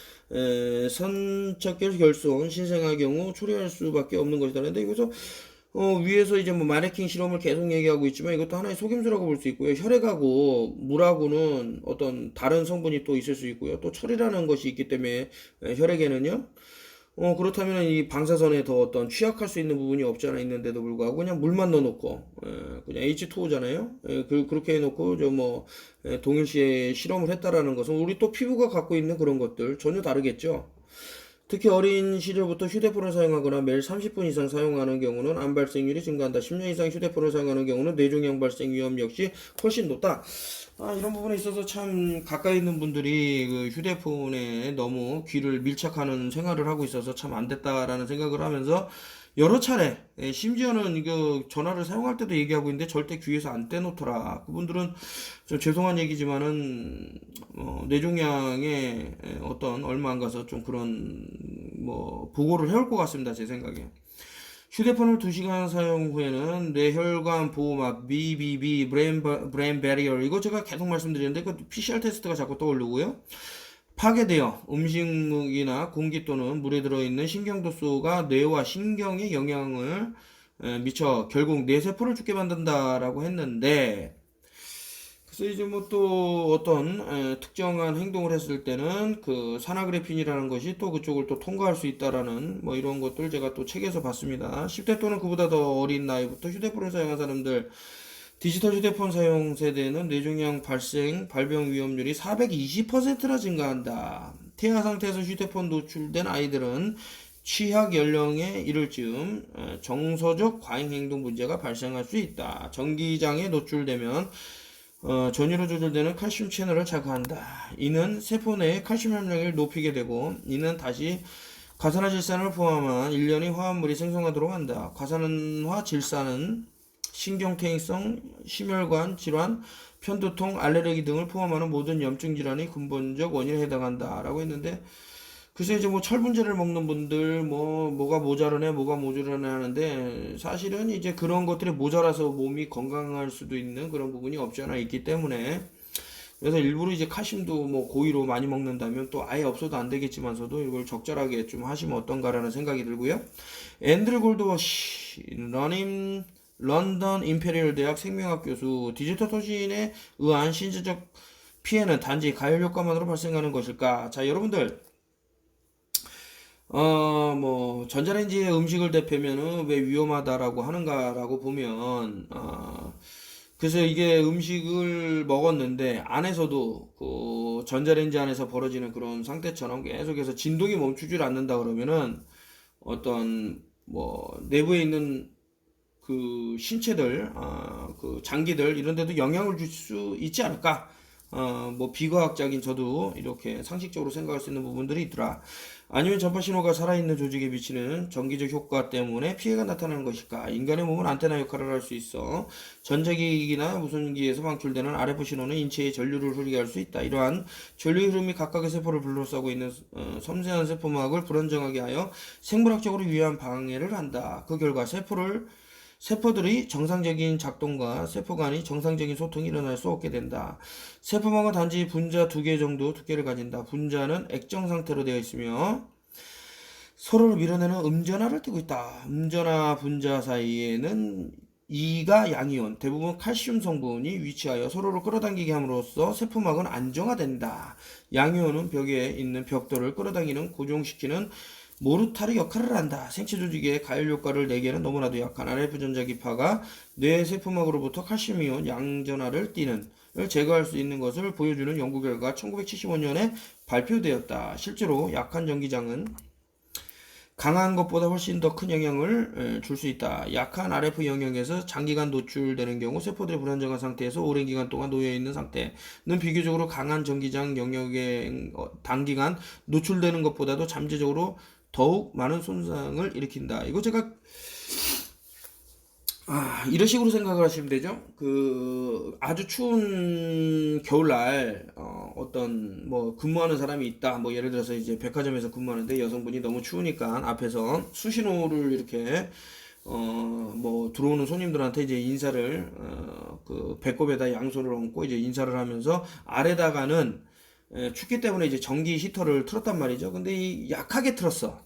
선척결 결손, 신생아 경우 초래할 수밖에 없는 것이다. 근데 이것서 위에서 이제 뭐 마네킹 실험을 계속 얘기하고 있지만 이것도 하나의 속임수라고 볼 수 있고요. 혈액하고 물하고는 어떤 다른 성분이 또 있을 수 있고요. 또 철이라는 것이 있기 때문에 혈액에는요. 그렇다면 이 방사선에 더 어떤 취약할 수 있는 부분이 없지 않아 있는데도 불구하고 그냥 물만 넣어놓고, 그냥 H2O잖아요. 그렇게 해놓고, 동일시에 실험을 했다라는 것은 우리 또 피부가 갖고 있는 그런 것들 전혀 다르겠죠. 특히 어린 시절부터 휴대폰을 사용하거나 매일 30분 이상 사용하는 경우는 암 발생률이 증가한다. 10년 이상 휴대폰을 사용하는 경우는 뇌종양 발생 위험 역시 훨씬 높다. 이런 부분에 있어서 참 가까이 있는 분들이 그 휴대폰에 너무 귀를 밀착하는 생활을 하고 있어서 참 안 됐다라는 생각을 하면서 여러 차례, 심지어는 이거 전화를 사용할 때도 얘기하고 있는데 절대 귀에서 안 떼놓더라. 그분들은 좀 죄송한 얘기지만은 뇌종양에 어떤 얼마 안 가서 좀 그런 뭐 보고를 해올 것 같습니다. 제 생각에. 휴대폰을 2시간 사용 후에는 뇌혈관 보호막, BBB, 브레인 베리어, 이거 제가 계속 말씀드리는데 그 PCR 테스트가 자꾸 떠오르고요. 파괴되어 음식이나 공기 또는 물에 들어있는 신경도소가 뇌와 신경에 영향을 미쳐 결국 뇌세포를 죽게 만든다라고 했는데, 그래서 이제 뭐 또 어떤 특정한 행동을 했을 때는 그 산화그래핀이라는 것이 또 그쪽을 또 통과할 수 있다라는 뭐 이런 것들 제가 또 책에서 봤습니다. 10대 또는 그보다 더 어린 나이부터 휴대폰을 사용한 사람들, 디지털 휴대폰 사용 세대는 뇌종양 발병 위험률이 420%나 증가한다. 태아 상태에서 휴대폰 노출된 아이들은 취약 연령에 이를 즈음 정서적 과잉 행동 문제가 발생할 수 있다. 전기장에 노출되면 전이로 조절되는 칼슘 채널을 자극한다. 이는 세포 내의 칼슘 함량을 높이게 되고 이는 다시 과산화질산을 포함한 일련의 화합물이 생성하도록 한다. 과산화 질산은 신경퇴행성, 심혈관 질환, 편두통, 알레르기 등을 포함하는 모든 염증 질환의 근본적 원인에 해당한다 라고 했는데 그래서 이제 뭐 철분제를 먹는 분들 뭐가 모자르네 뭐가 모자르네 하는데 사실은 이제 그런 것들이 모자라서 몸이 건강할 수도 있는 그런 부분이 없지 않아 있기 때문에 그래서 일부러 이제 칼슘도 뭐 고의로 많이 먹는다면 또 아예 없어도 안 되겠지만서도 이걸 적절하게 좀 하시면 어떤가라는 생각이 들고요. 앤드류 골드워시 런던 임페리얼 대학 생명학 교수, 디지털 통신에 의한 신체적 피해는 단지 가열 효과만으로 발생하는 것일까? 자, 여러분들, 뭐, 전자레인지에 음식을 데펴면은 왜 위험하다라고 하는가라고 보면, 그래서 이게 음식을 먹었는데 안에서도 그 전자레인지 안에서 벌어지는 그런 상태처럼 계속해서 진동이 멈추질 않는다 그러면은 어떤 뭐 내부에 있는 그 신체들, 그 장기들 이런 데도 영향을 줄 수 있지 않을까? 뭐 비과학적인 저도 이렇게 상식적으로 생각할 수 있는 부분들이 있더라. 아니면 전파 신호가 살아있는 조직에 미치는 전기적 효과 때문에 피해가 나타나는 것일까? 인간의 몸은 안테나 역할을 할 수 있어. 전자기기나 무선기에서 방출되는 RF 신호는 인체의 전류를 흐리게 할 수 있다. 이러한 전류의 흐름이 각각의 세포를 둘러싸고 있는 섬세한 세포막을 불안정하게 하여 생물학적으로 유해한 방해를 한다. 그 결과 세포들의 정상적인 작동과 세포 간의 정상적인 소통이 일어날 수 없게 된다. 세포막은 단지 분자 2개 정도 두께를 가진다. 분자는 액정 상태로 되어 있으며 서로를 밀어내는 음전하를 띠고 있다. 음전하 분자 사이에는 이가 양이온, 대부분 칼슘 성분이 위치하여 서로를 끌어당기게 함으로써 세포막은 안정화된다. 양이온은 벽에 있는 벽돌을 끌어당기는 고정시키는 모르타르 역할을 한다. 생체 조직에 가열 효과를 내기에는 너무나도 약한 RF 전자기파가 뇌 세포막으로부터 칼슘이온 양전하를 띠는 을 제거할 수 있는 것을 보여주는 연구 결과 1975년에 발표되었다. 실제로 약한 전기장은 강한 것보다 훨씬 더 큰 영향을 줄 수 있다. 약한 RF 영역에서 장기간 노출되는 경우 세포들이 불안정한 상태에서 오랜 기간 동안 놓여 있는 상태는 비교적으로 강한 전기장 영역에 단기간 노출되는 것보다도 잠재적으로 더욱 많은 손상을 일으킨다. 이거 제가 이런 식으로 생각을 하시면 되죠. 그 아주 추운 겨울날 어떤 뭐 근무하는 사람이 있다. 뭐 예를 들어서 이제 백화점에서 근무하는데 여성분이 너무 추우니까 앞에서 수신호를 이렇게 뭐 들어오는 손님들한테 이제 인사를 그 배꼽에다 양손을 얹고 이제 인사를 하면서 아래다가는 춥기 때문에 이제 전기 히터를 틀었단 말이죠. 근데 이 약하게 틀었어.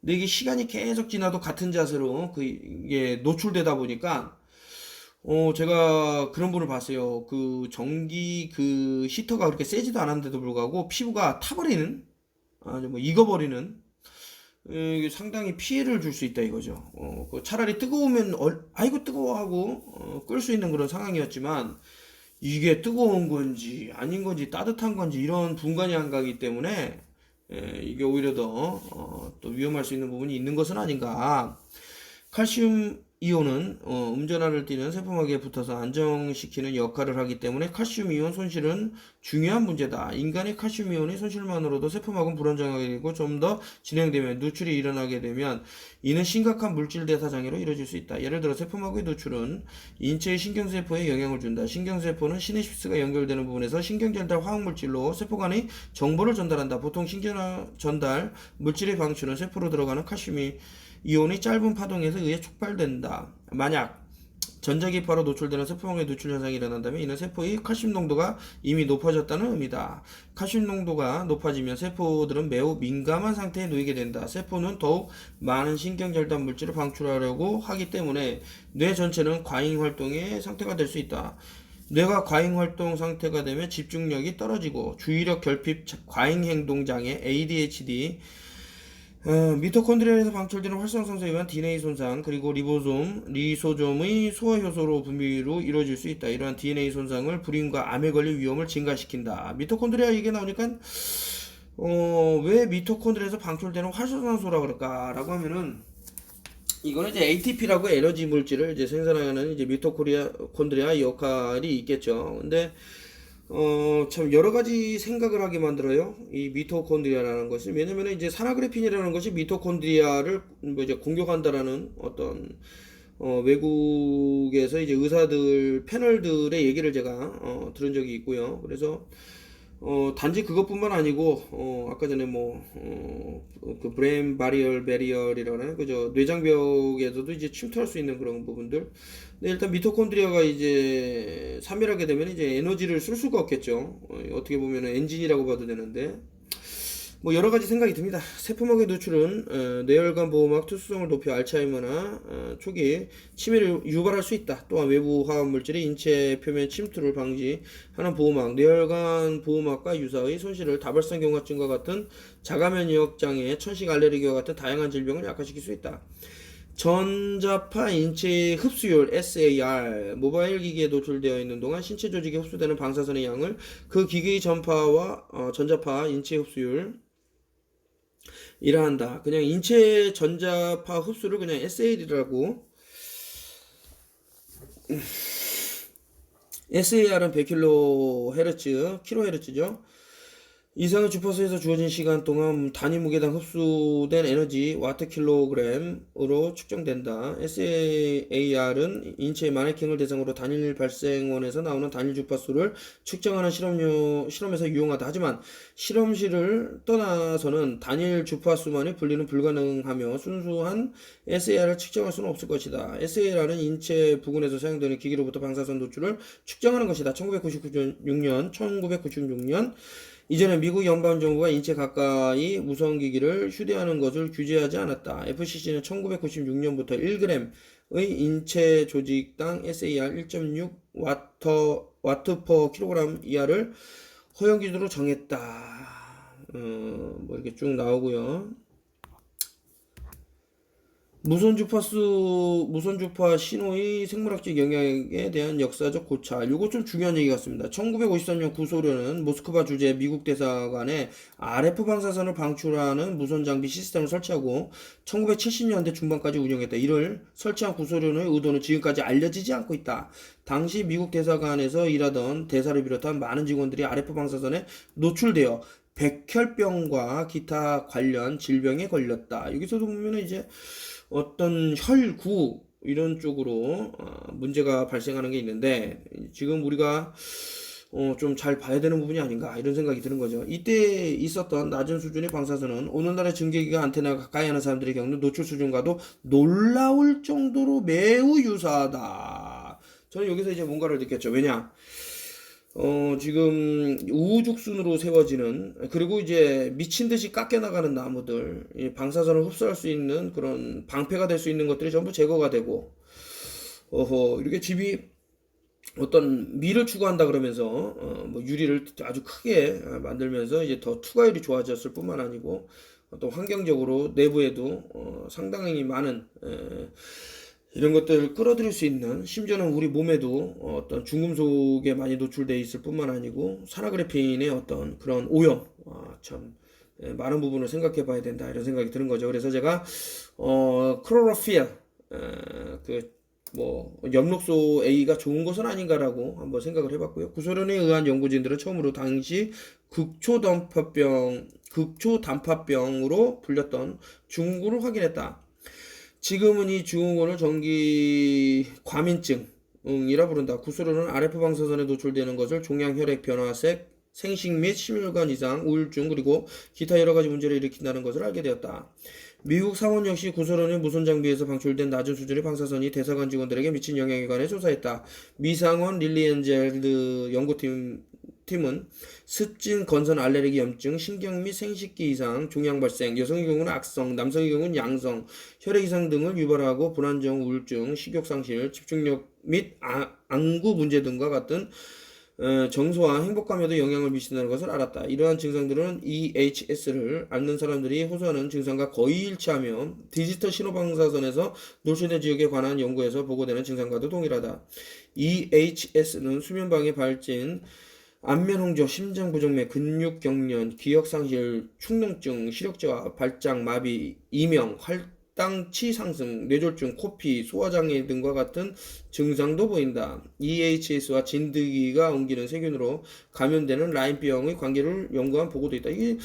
근데 이게 시간이 계속 지나도 같은 자세로 이게 노출되다 보니까 제가 그런 분을 봤어요. 그 전기 그 히터가 그렇게 세지도 않았는데도 불구하고 피부가 타버리는 아주 뭐 익어버리는 이게 상당히 피해를 줄 수 있다 이거죠. 그 차라리 뜨거우면 아이고 뜨거워하고 끌 수 있는 그런 상황이었지만 이게 뜨거운 건지 아닌 건지 따뜻한 건지 이런 분간이 안 가기 때문에 이게 오히려 또 위험할 수 있는 부분이 있는 것은 아닌가. 칼슘 이온은 음전하를 띠는 세포막에 붙어서 안정시키는 역할을 하기 때문에 칼슘 이온 손실은 중요한 문제다. 인간의 칼슘 이온의 손실만으로도 세포막은 불안정하게 되고 좀 더 진행되면 누출이 일어나게 되면 이는 심각한 물질 대사 장애로 이뤄질 수 있다. 예를 들어 세포막의 누출은 인체의 신경세포에 영향을 준다. 신경세포는 시냅시스가 연결되는 부분에서 신경전달 화학물질로 세포 간의 정보를 전달한다. 보통 신경 전달 물질의 방출은 세포로 들어가는 칼슘이 이온이 짧은 파동에서 의해 촉발된다. 만약 전자기파로 노출되는 세포막의 누출 현상이 일어난다면 이는 세포의 칼슘 농도가 이미 높아졌다는 의미다. 칼슘 농도가 높아지면 세포들은 매우 민감한 상태에 놓이게 된다. 세포는 더욱 많은 신경절단 물질을 방출하려고 하기 때문에 뇌 전체는 과잉 활동의 상태가 될 수 있다. 뇌가 과잉 활동 상태가 되면 집중력이 떨어지고 주의력 결핍 과잉 행동 장애 ADHD 미토콘드리아에서 방출되는 활성산소에 의한 DNA 손상 그리고 리소좀의 소화효소로 분비로 이루어질 수 있다. 이러한 DNA 손상을 불임과 암에 걸릴 위험을 증가시킨다. 미토콘드리아 얘기 나오니까 왜 미토콘드리아에서 방출되는 활성산소라 그럴까라고 하면은 이거는 이제 ATP라고 에너지 물질을 이제 생산하는 이제 미토콘드리아 역할이 있겠죠. 근데 참 여러 가지 생각을 하게 만들어요. 이 미토콘드리아라는 것이. 왜냐면 이제 산화그래핀이라는 것이 미토콘드리아를 뭐 이제 공격한다라는 어떤 외국에서 이제 의사들 패널들의 얘기를 제가 들은 적이 있고요. 그래서 단지 그것뿐만 아니고, 아까 전에 그 브레인 베리얼이라는, 그죠? 뇌장벽에서도 이제 침투할 수 있는 그런 부분들. 근데 일단 미토콘드리아가 이제 사멸하게 되면 이제 에너지를 쓸 수가 없겠죠. 어떻게 보면 엔진이라고 봐도 되는데. 여러 가지 생각이 듭니다. 세포막의 노출은 뇌혈관 보호막 특수성을 높여 알츠하이머나 초기 치매를 유발할 수 있다. 또한 외부 화학 물질이 인체 표면 침투를 방지하는 보호막, 뇌혈관 보호막과 유사의 손실을 다발성 경화증과 같은 자가면역 장애, 천식 알레르기와 같은 다양한 질병을 약화시킬 수 있다. 전자파 인체 흡수율 SAR 모바일 기기에 노출되어 있는 동안 신체 조직에 흡수되는 방사선의 양을 그 기기의 전자파 인체 흡수율 이라한다. 그냥 인체 전자파 흡수를 그냥 SAR이라고. SAR은 100kHz죠. 이상의 주파수에서 주어진 시간 동안 단위 무게당 흡수된 에너지 와트킬로그램으로 측정된다. SAR은 인체의 마네킹을 대상으로 단일 발생원에서 나오는 단일 주파수를 측정하는 실험에서 유용하다. 하지만 실험실을 떠나서는 단일 주파수만이 분리는 불가능하며 순수한 SAR을 측정할 수는 없을 것이다. SAR은 인체 부근에서 사용되는 기기로부터 방사선 노출을 측정하는 것이다. 1996년 이전에 미국 연방정부가 인체 가까이 무선기기를 휴대하는 것을 규제하지 않았다. FCC는 1996년부터 1g의 인체 조직당 SAR 1.6 와트 퍼 킬로그램 이하를 허용 기준으로 정했다. 이렇게 쭉 나오고요. 무선주파 신호의 생물학적 영향에 대한 역사적 고찰. 이거 좀 중요한 얘기 같습니다. 1953년 구소련은 모스크바 주재 미국 대사관에 RF 방사선을 방출하는 무선 장비 시스템을 설치하고 1970년대 중반까지 운영했다. 이를 설치한 구소련의 의도는 지금까지 알려지지 않고 있다. 당시 미국 대사관에서 일하던 대사를 비롯한 많은 직원들이 RF 방사선에 노출되어 백혈병과 기타 관련 질병에 걸렸다. 여기서도 보면 이제 어떤 혈구 이런 쪽으로 문제가 발생하는 게 있는데 지금 우리가 좀 잘 봐야 되는 부분이 아닌가 이런 생각이 드는 거죠. 이때 있었던 낮은 수준의 방사선은 오늘날의 증기기가 안테나가 가까이 하는 사람들이 겪는 노출 수준과도 놀라울 정도로 매우 유사하다. 저는 여기서 이제 뭔가를 느꼈죠. 왜냐? 지금 우후죽순으로 세워지는, 그리고 이제 미친 듯이 깎여나가는 나무들, 이 방사선을 흡수할 수 있는 그런 방패가 될 수 있는 것들이 전부 제거가 되고, 이렇게 집이 어떤 미를 추구한다 그러면서, 유리를 아주 크게 만들면서 이제 더 투과율이 좋아졌을 뿐만 아니고, 또 환경적으로 내부에도 상당히 많은, 이런 것들을 끌어들일 수 있는, 심지어는 우리 몸에도 어떤 중금속에 많이 노출되어 있을 뿐만 아니고 산화그래핀의 어떤 그런 오염, 참 많은 부분을 생각해 봐야 된다 이런 생각이 드는 거죠. 그래서 제가 클로로필 엽록소 A가 좋은 것은 아닌가라고 한번 생각을 해봤고요. 구소련에 의한 연구진들은 처음으로 당시 극초단파병으로 불렸던 중후군을 확인했다. 지금은 이 증후군을 전기 과민증이라 부른다. 구소련은 RF 방사선에 노출되는 것을 종양 혈액 변화색, 생식 및 심혈관 이상, 우울증 그리고 기타 여러 가지 문제를 일으킨다는 것을 알게 되었다. 미국 상원 역시 구소련의 무선 장비에서 방출된 낮은 수준의 방사선이 대사관 직원들에게 미친 영향에 관해 조사했다. 미 상원 릴리엔젤드 연구팀은 습진, 건선, 알레르기, 염증, 신경 및 생식기 이상, 종양 발생, 여성의 경우는 악성, 남성의 경우는 양성, 혈액 이상 등을 유발하고 불안정, 우울증, 식욕 상실, 집중력 및 안구 문제 등과 같은 정서와 행복감에도 영향을 미친다는 것을 알았다. 이러한 증상들은 EHS를 앓는 사람들이 호소하는 증상과 거의 일치하며 디지털 신호방사선에서 노출된 지역에 관한 연구에서 보고되는 증상과도 동일하다. EHS는 수면방해 발진, 안면홍조, 심장부정맥, 근육경련, 기억상실, 축농증, 시력저하, 발작, 마비, 이명, 혈당치 상승, 뇌졸중, 코피, 소화장애 등과 같은 증상도 보인다. EHS와 진드기가 옮기는 세균으로 감염되는 라임병의 관계를 연구한 보고도 있다. 이게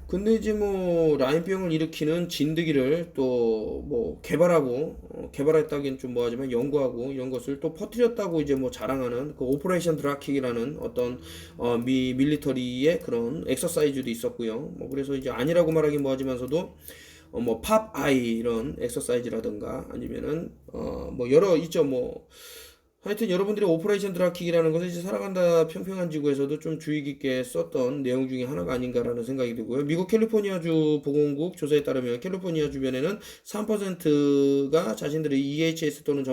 근데 이제 뭐 라인병을 일으키는 진드기를 또 뭐 개발하고 개발했다기엔 좀 뭐하지만 연구하고 이런 것을 또 퍼뜨렸다고 이제 뭐 자랑하는 그 오퍼레이션 드라킥이라는 어떤 미 밀리터리의 그런 엑서사이즈도 있었고요. 뭐 그래서 이제 아니라고 말하기 뭐하지만서도 뭐 팝 아이 이런 엑서사이즈라든가 아니면은 뭐 여러 있죠. 뭐 하여튼 여러분들이 오퍼레이션 드라킥이라는 것을 이제 살아간다 평평한 지구에서도 좀 주의 깊게 썼던 내용 중에 하나가 아닌가라는 생각이 들고요. 미국 캘리포니아주 보건국 조사에 따르면 캘리포니아 주변에는 3%가 자신들의 EHS 또는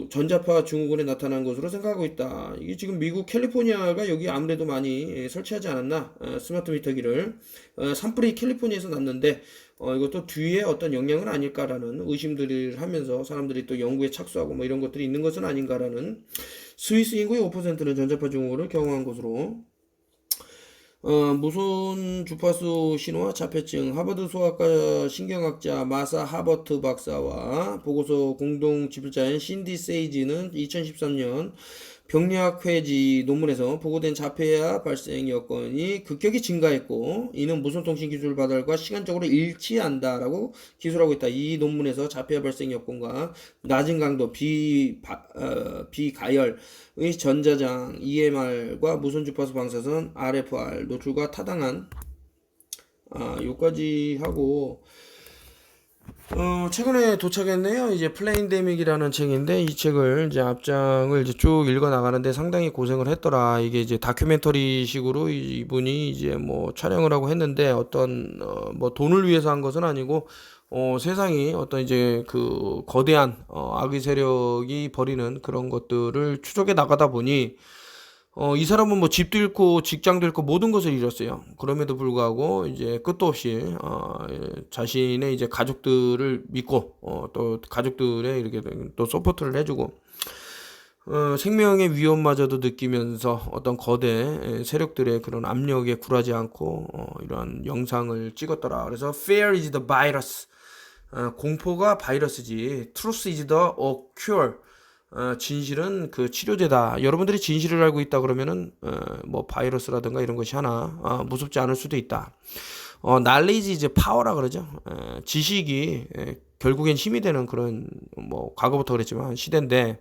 전자파 증후군에 나타난 것으로 생각하고 있다. 이게 지금 미국 캘리포니아가 여기 아무래도 많이 설치하지 않았나? 스마트 미터기를 산불이 캘리포니아에서 났는데 이것도 뒤에 어떤 영향은 아닐까라는 의심들을 하면서 사람들이 또 연구에 착수하고 뭐 이런 것들이 있는 것은 아닌가라는. 스위스 인구의 5%는 전자파 증후군을 경험한 것으로. 무선 주파수 신호와 자폐증 하버드 소아과 신경학자 마사 하버트 박사와 보고서 공동 집필자인 신디 세이지는 2013년 병리학 회지 논문에서 보고된 자폐아 발생 여건이 급격히 증가했고 이는 무선통신 기술 발달과 시간적으로 일치한다라고 기술하고 있다. 이 논문에서 자폐아 발생 여건과 낮은 강도 비가열의 전자장 EMR과 무선 주파수 방사선 RFR 노출과 타당한 요까지 하고 최근에 도착했네요. 이제 플레인데믹이라는 책인데 이 책을 이제 앞장을 이제 쭉 읽어 나가는데 상당히 고생을 했더라. 이게 이제 다큐멘터리 식으로 이분이 이제 뭐 촬영을 하고 했는데 어떤 뭐 돈을 위해서 한 것은 아니고 세상이 어떤 이제 그 거대한 악의 세력이 벌이는 그런 것들을 추적해 나가다 보니 이 사람은 뭐 집도 잃고 직장도 잃고 모든 것을 잃었어요. 그럼에도 불구하고 이제 끝도 없이 자신의 이제 가족들을 믿고 또 가족들의 이렇게 또 서포트를 해주고 생명의 위험마저도 느끼면서 어떤 거대 세력들의 그런 압력에 굴하지 않고 이러한 영상을 찍었더라. 그래서 Fear is the virus. 공포가 바이러스지. Truth is the cure. 진실은 그 치료제다. 여러분들이 진실을 알고 있다 그러면은 뭐 바이러스라든가 이런 것이 하나 무섭지 않을 수도 있다. knowledge is power라 그러죠. 지식이 결국엔 힘이 되는 그런 뭐 과거부터 그랬지만 시대인데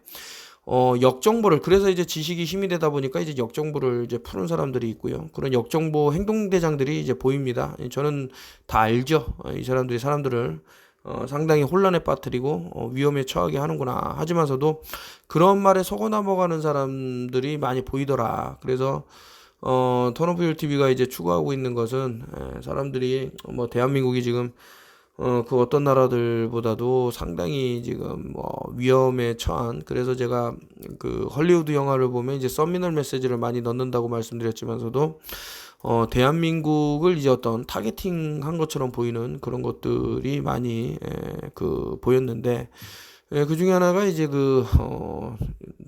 역정보를 그래서 이제 지식이 힘이 되다 보니까 이제 역정보를 이제 푸는 사람들이 있고요. 그런 역정보 행동대장들이 이제 보입니다. 저는 다 알죠. 이 사람들이 사람들을 상당히 혼란에 빠뜨리고 위험에 처하게 하는구나 하지만서도 그런 말에 속아 넘어가는 사람들이 많이 보이더라. 그래서 턴오브 TV가 이제 추구하고 있는 것은 사람들이 뭐 대한민국이 지금 그 어떤 나라들보다도 상당히 지금 뭐 위험에 처한 그래서 제가 그 헐리우드 영화를 보면 이제 서미널 메시지를 많이 넣는다고 말씀드렸지만서도 대한민국을 이제 어떤 타겟팅 한 것처럼 보이는 그런 것들이 많이 그 보였는데 그 중에 하나가 이제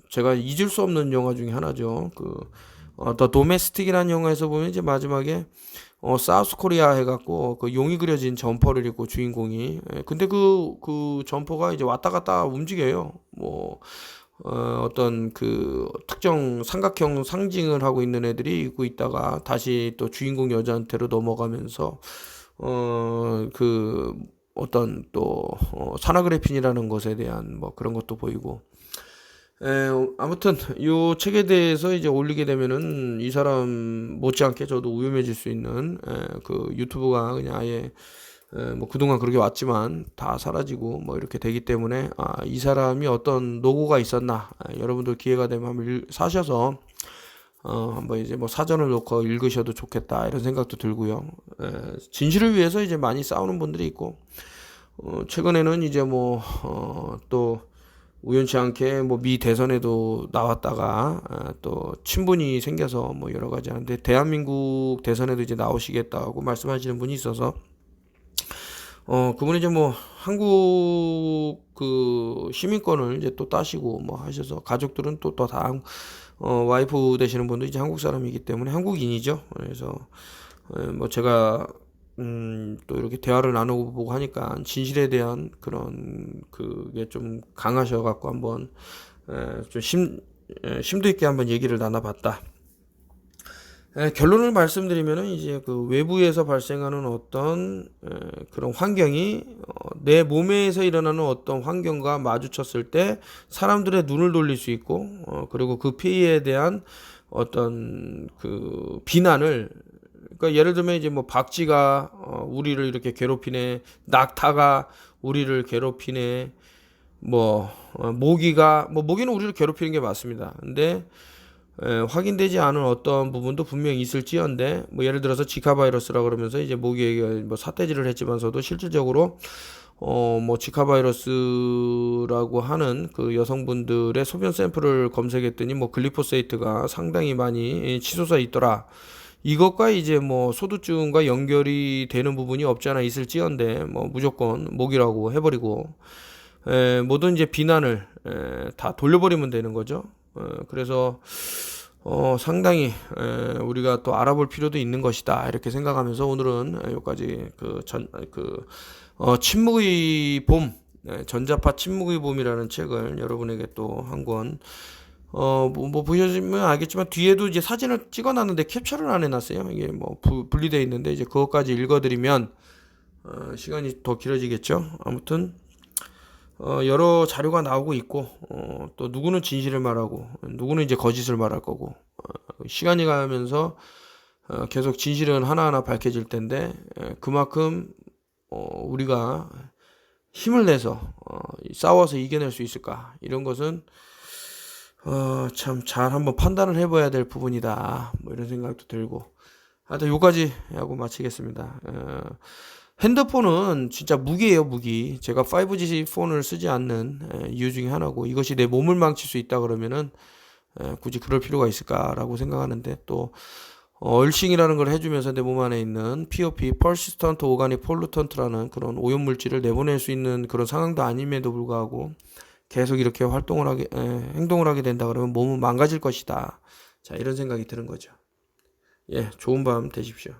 제가 잊을 수 없는 영화 중에 하나죠. 더 도메스틱이라는 영화에서 보면 이제 마지막에 사우스 코리아 해갖고 그 용이 그려진 점퍼를 입고 주인공이 근데 그 점퍼가 이제 왔다 갔다 움직여요. 뭐 어떤 그 특정 삼각형 상징을 하고 있는 애들이 입고 있다가 다시 또 주인공 여자한테로 넘어가면서 그 어떤 또 산화그래핀이라는 것에 대한 뭐 그런 것도 보이고 아무튼 요 책에 대해서 이제 올리게 되면은 이 사람 못지않게 저도 위험해질 수 있는 그 유튜브가 그냥 아예 뭐 그동안 그렇게 왔지만 다 사라지고 뭐 이렇게 되기 때문에 이 사람이 어떤 노고가 있었나 여러분들 기회가 되면 한번 사셔서 한번 이제 뭐 사전을 놓고 읽으셔도 좋겠다 이런 생각도 들고요. 진실을 위해서 이제 많이 싸우는 분들이 있고 최근에는 이제 뭐 또 우연치 않게 뭐 미 대선에도 나왔다가 또 친분이 생겨서 뭐 여러 가지 하는데 대한민국 대선에도 이제 나오시겠다고 말씀하시는 분이 있어서 그분이 이제 뭐 한국 그 시민권을 이제 또 따시고 뭐 하셔서 가족들은 또 다 와이프 되시는 분도 이제 한국 사람이기 때문에 한국인이죠. 그래서 뭐 제가 또 이렇게 대화를 나누고 보고 하니까 진실에 대한 그런 그게 좀 강하셔 갖고 한번 좀 심도 있게 한번 얘기를 나눠봤다. 결론을 말씀드리면은 이제 그 외부에서 발생하는 어떤 그런 환경이 내 몸에서 일어나는 어떤 환경과 마주쳤을 때 사람들의 눈을 돌릴 수 있고 그리고 그 피해에 대한 어떤 그 비난을, 그러니까 예를 들면 이제 뭐 박쥐가 우리를 이렇게 괴롭히네, 낙타가 우리를 괴롭히네, 뭐 모기는 우리를 괴롭히는 게 맞습니다. 근데 확인되지 않은 어떤 부분도 분명히 있을지언데, 뭐 예를 들어서 지카 바이러스라 그러면서 이제 모기에게 뭐 삿대질을 했지만서도 실질적으로 뭐 지카 바이러스라고 하는 그 여성분들의 소변 샘플을 검색했더니 뭐 글리포세이트가 상당히 많이 치솟아 있더라. 이것과 이제 뭐 소두증과 연결이 되는 부분이 없지 않아 있을지언데, 뭐 무조건 모기라고 해버리고 모든 이제 비난을 다 돌려버리면 되는 거죠. 그래서 상당히 우리가 또 알아볼 필요도 있는 것이다, 이렇게 생각하면서 오늘은 여기까지 침묵의 봄, 전자파 침묵의 봄이라는 책을 여러분에게 또 한 권, 뭐 보시면 알겠지만 뒤에도 이제 사진을 찍어놨는데 캡처를 안 해놨어요. 이게 뭐 분리되어 있는데 이제 그것까지 읽어드리면 시간이 더 길어지겠죠. 아무튼 여러 자료가 나오고 있고, 또 누구는 진실을 말하고 누구는 이제 거짓을 말할 거고, 시간이 가면서 계속 진실은 하나하나 밝혀질 텐데, 그만큼 우리가 힘을 내서 싸워서 이겨낼 수 있을까, 이런 것은 참 잘 한번 판단을 해봐야 될 부분이다, 뭐 이런 생각도 들고, 하여튼 요까지 하고 마치겠습니다. 핸드폰은 진짜 무기예요, 무기. 제가 5G 폰을 쓰지 않는 이유 중에 하나고, 이것이 내 몸을 망칠 수 있다 그러면은 굳이 그럴 필요가 있을까라고 생각하는데, 또 얼싱이라는 걸 해주면서 내 몸 안에 있는 POP, Persistent Organic Pollutant라는 그런 오염물질을 내보낼 수 있는 그런 상황도 아님에도 불구하고 계속 이렇게 행동을 하게 된다 그러면 몸은 망가질 것이다. 자, 이런 생각이 드는 거죠. 예, 좋은 밤 되십시오.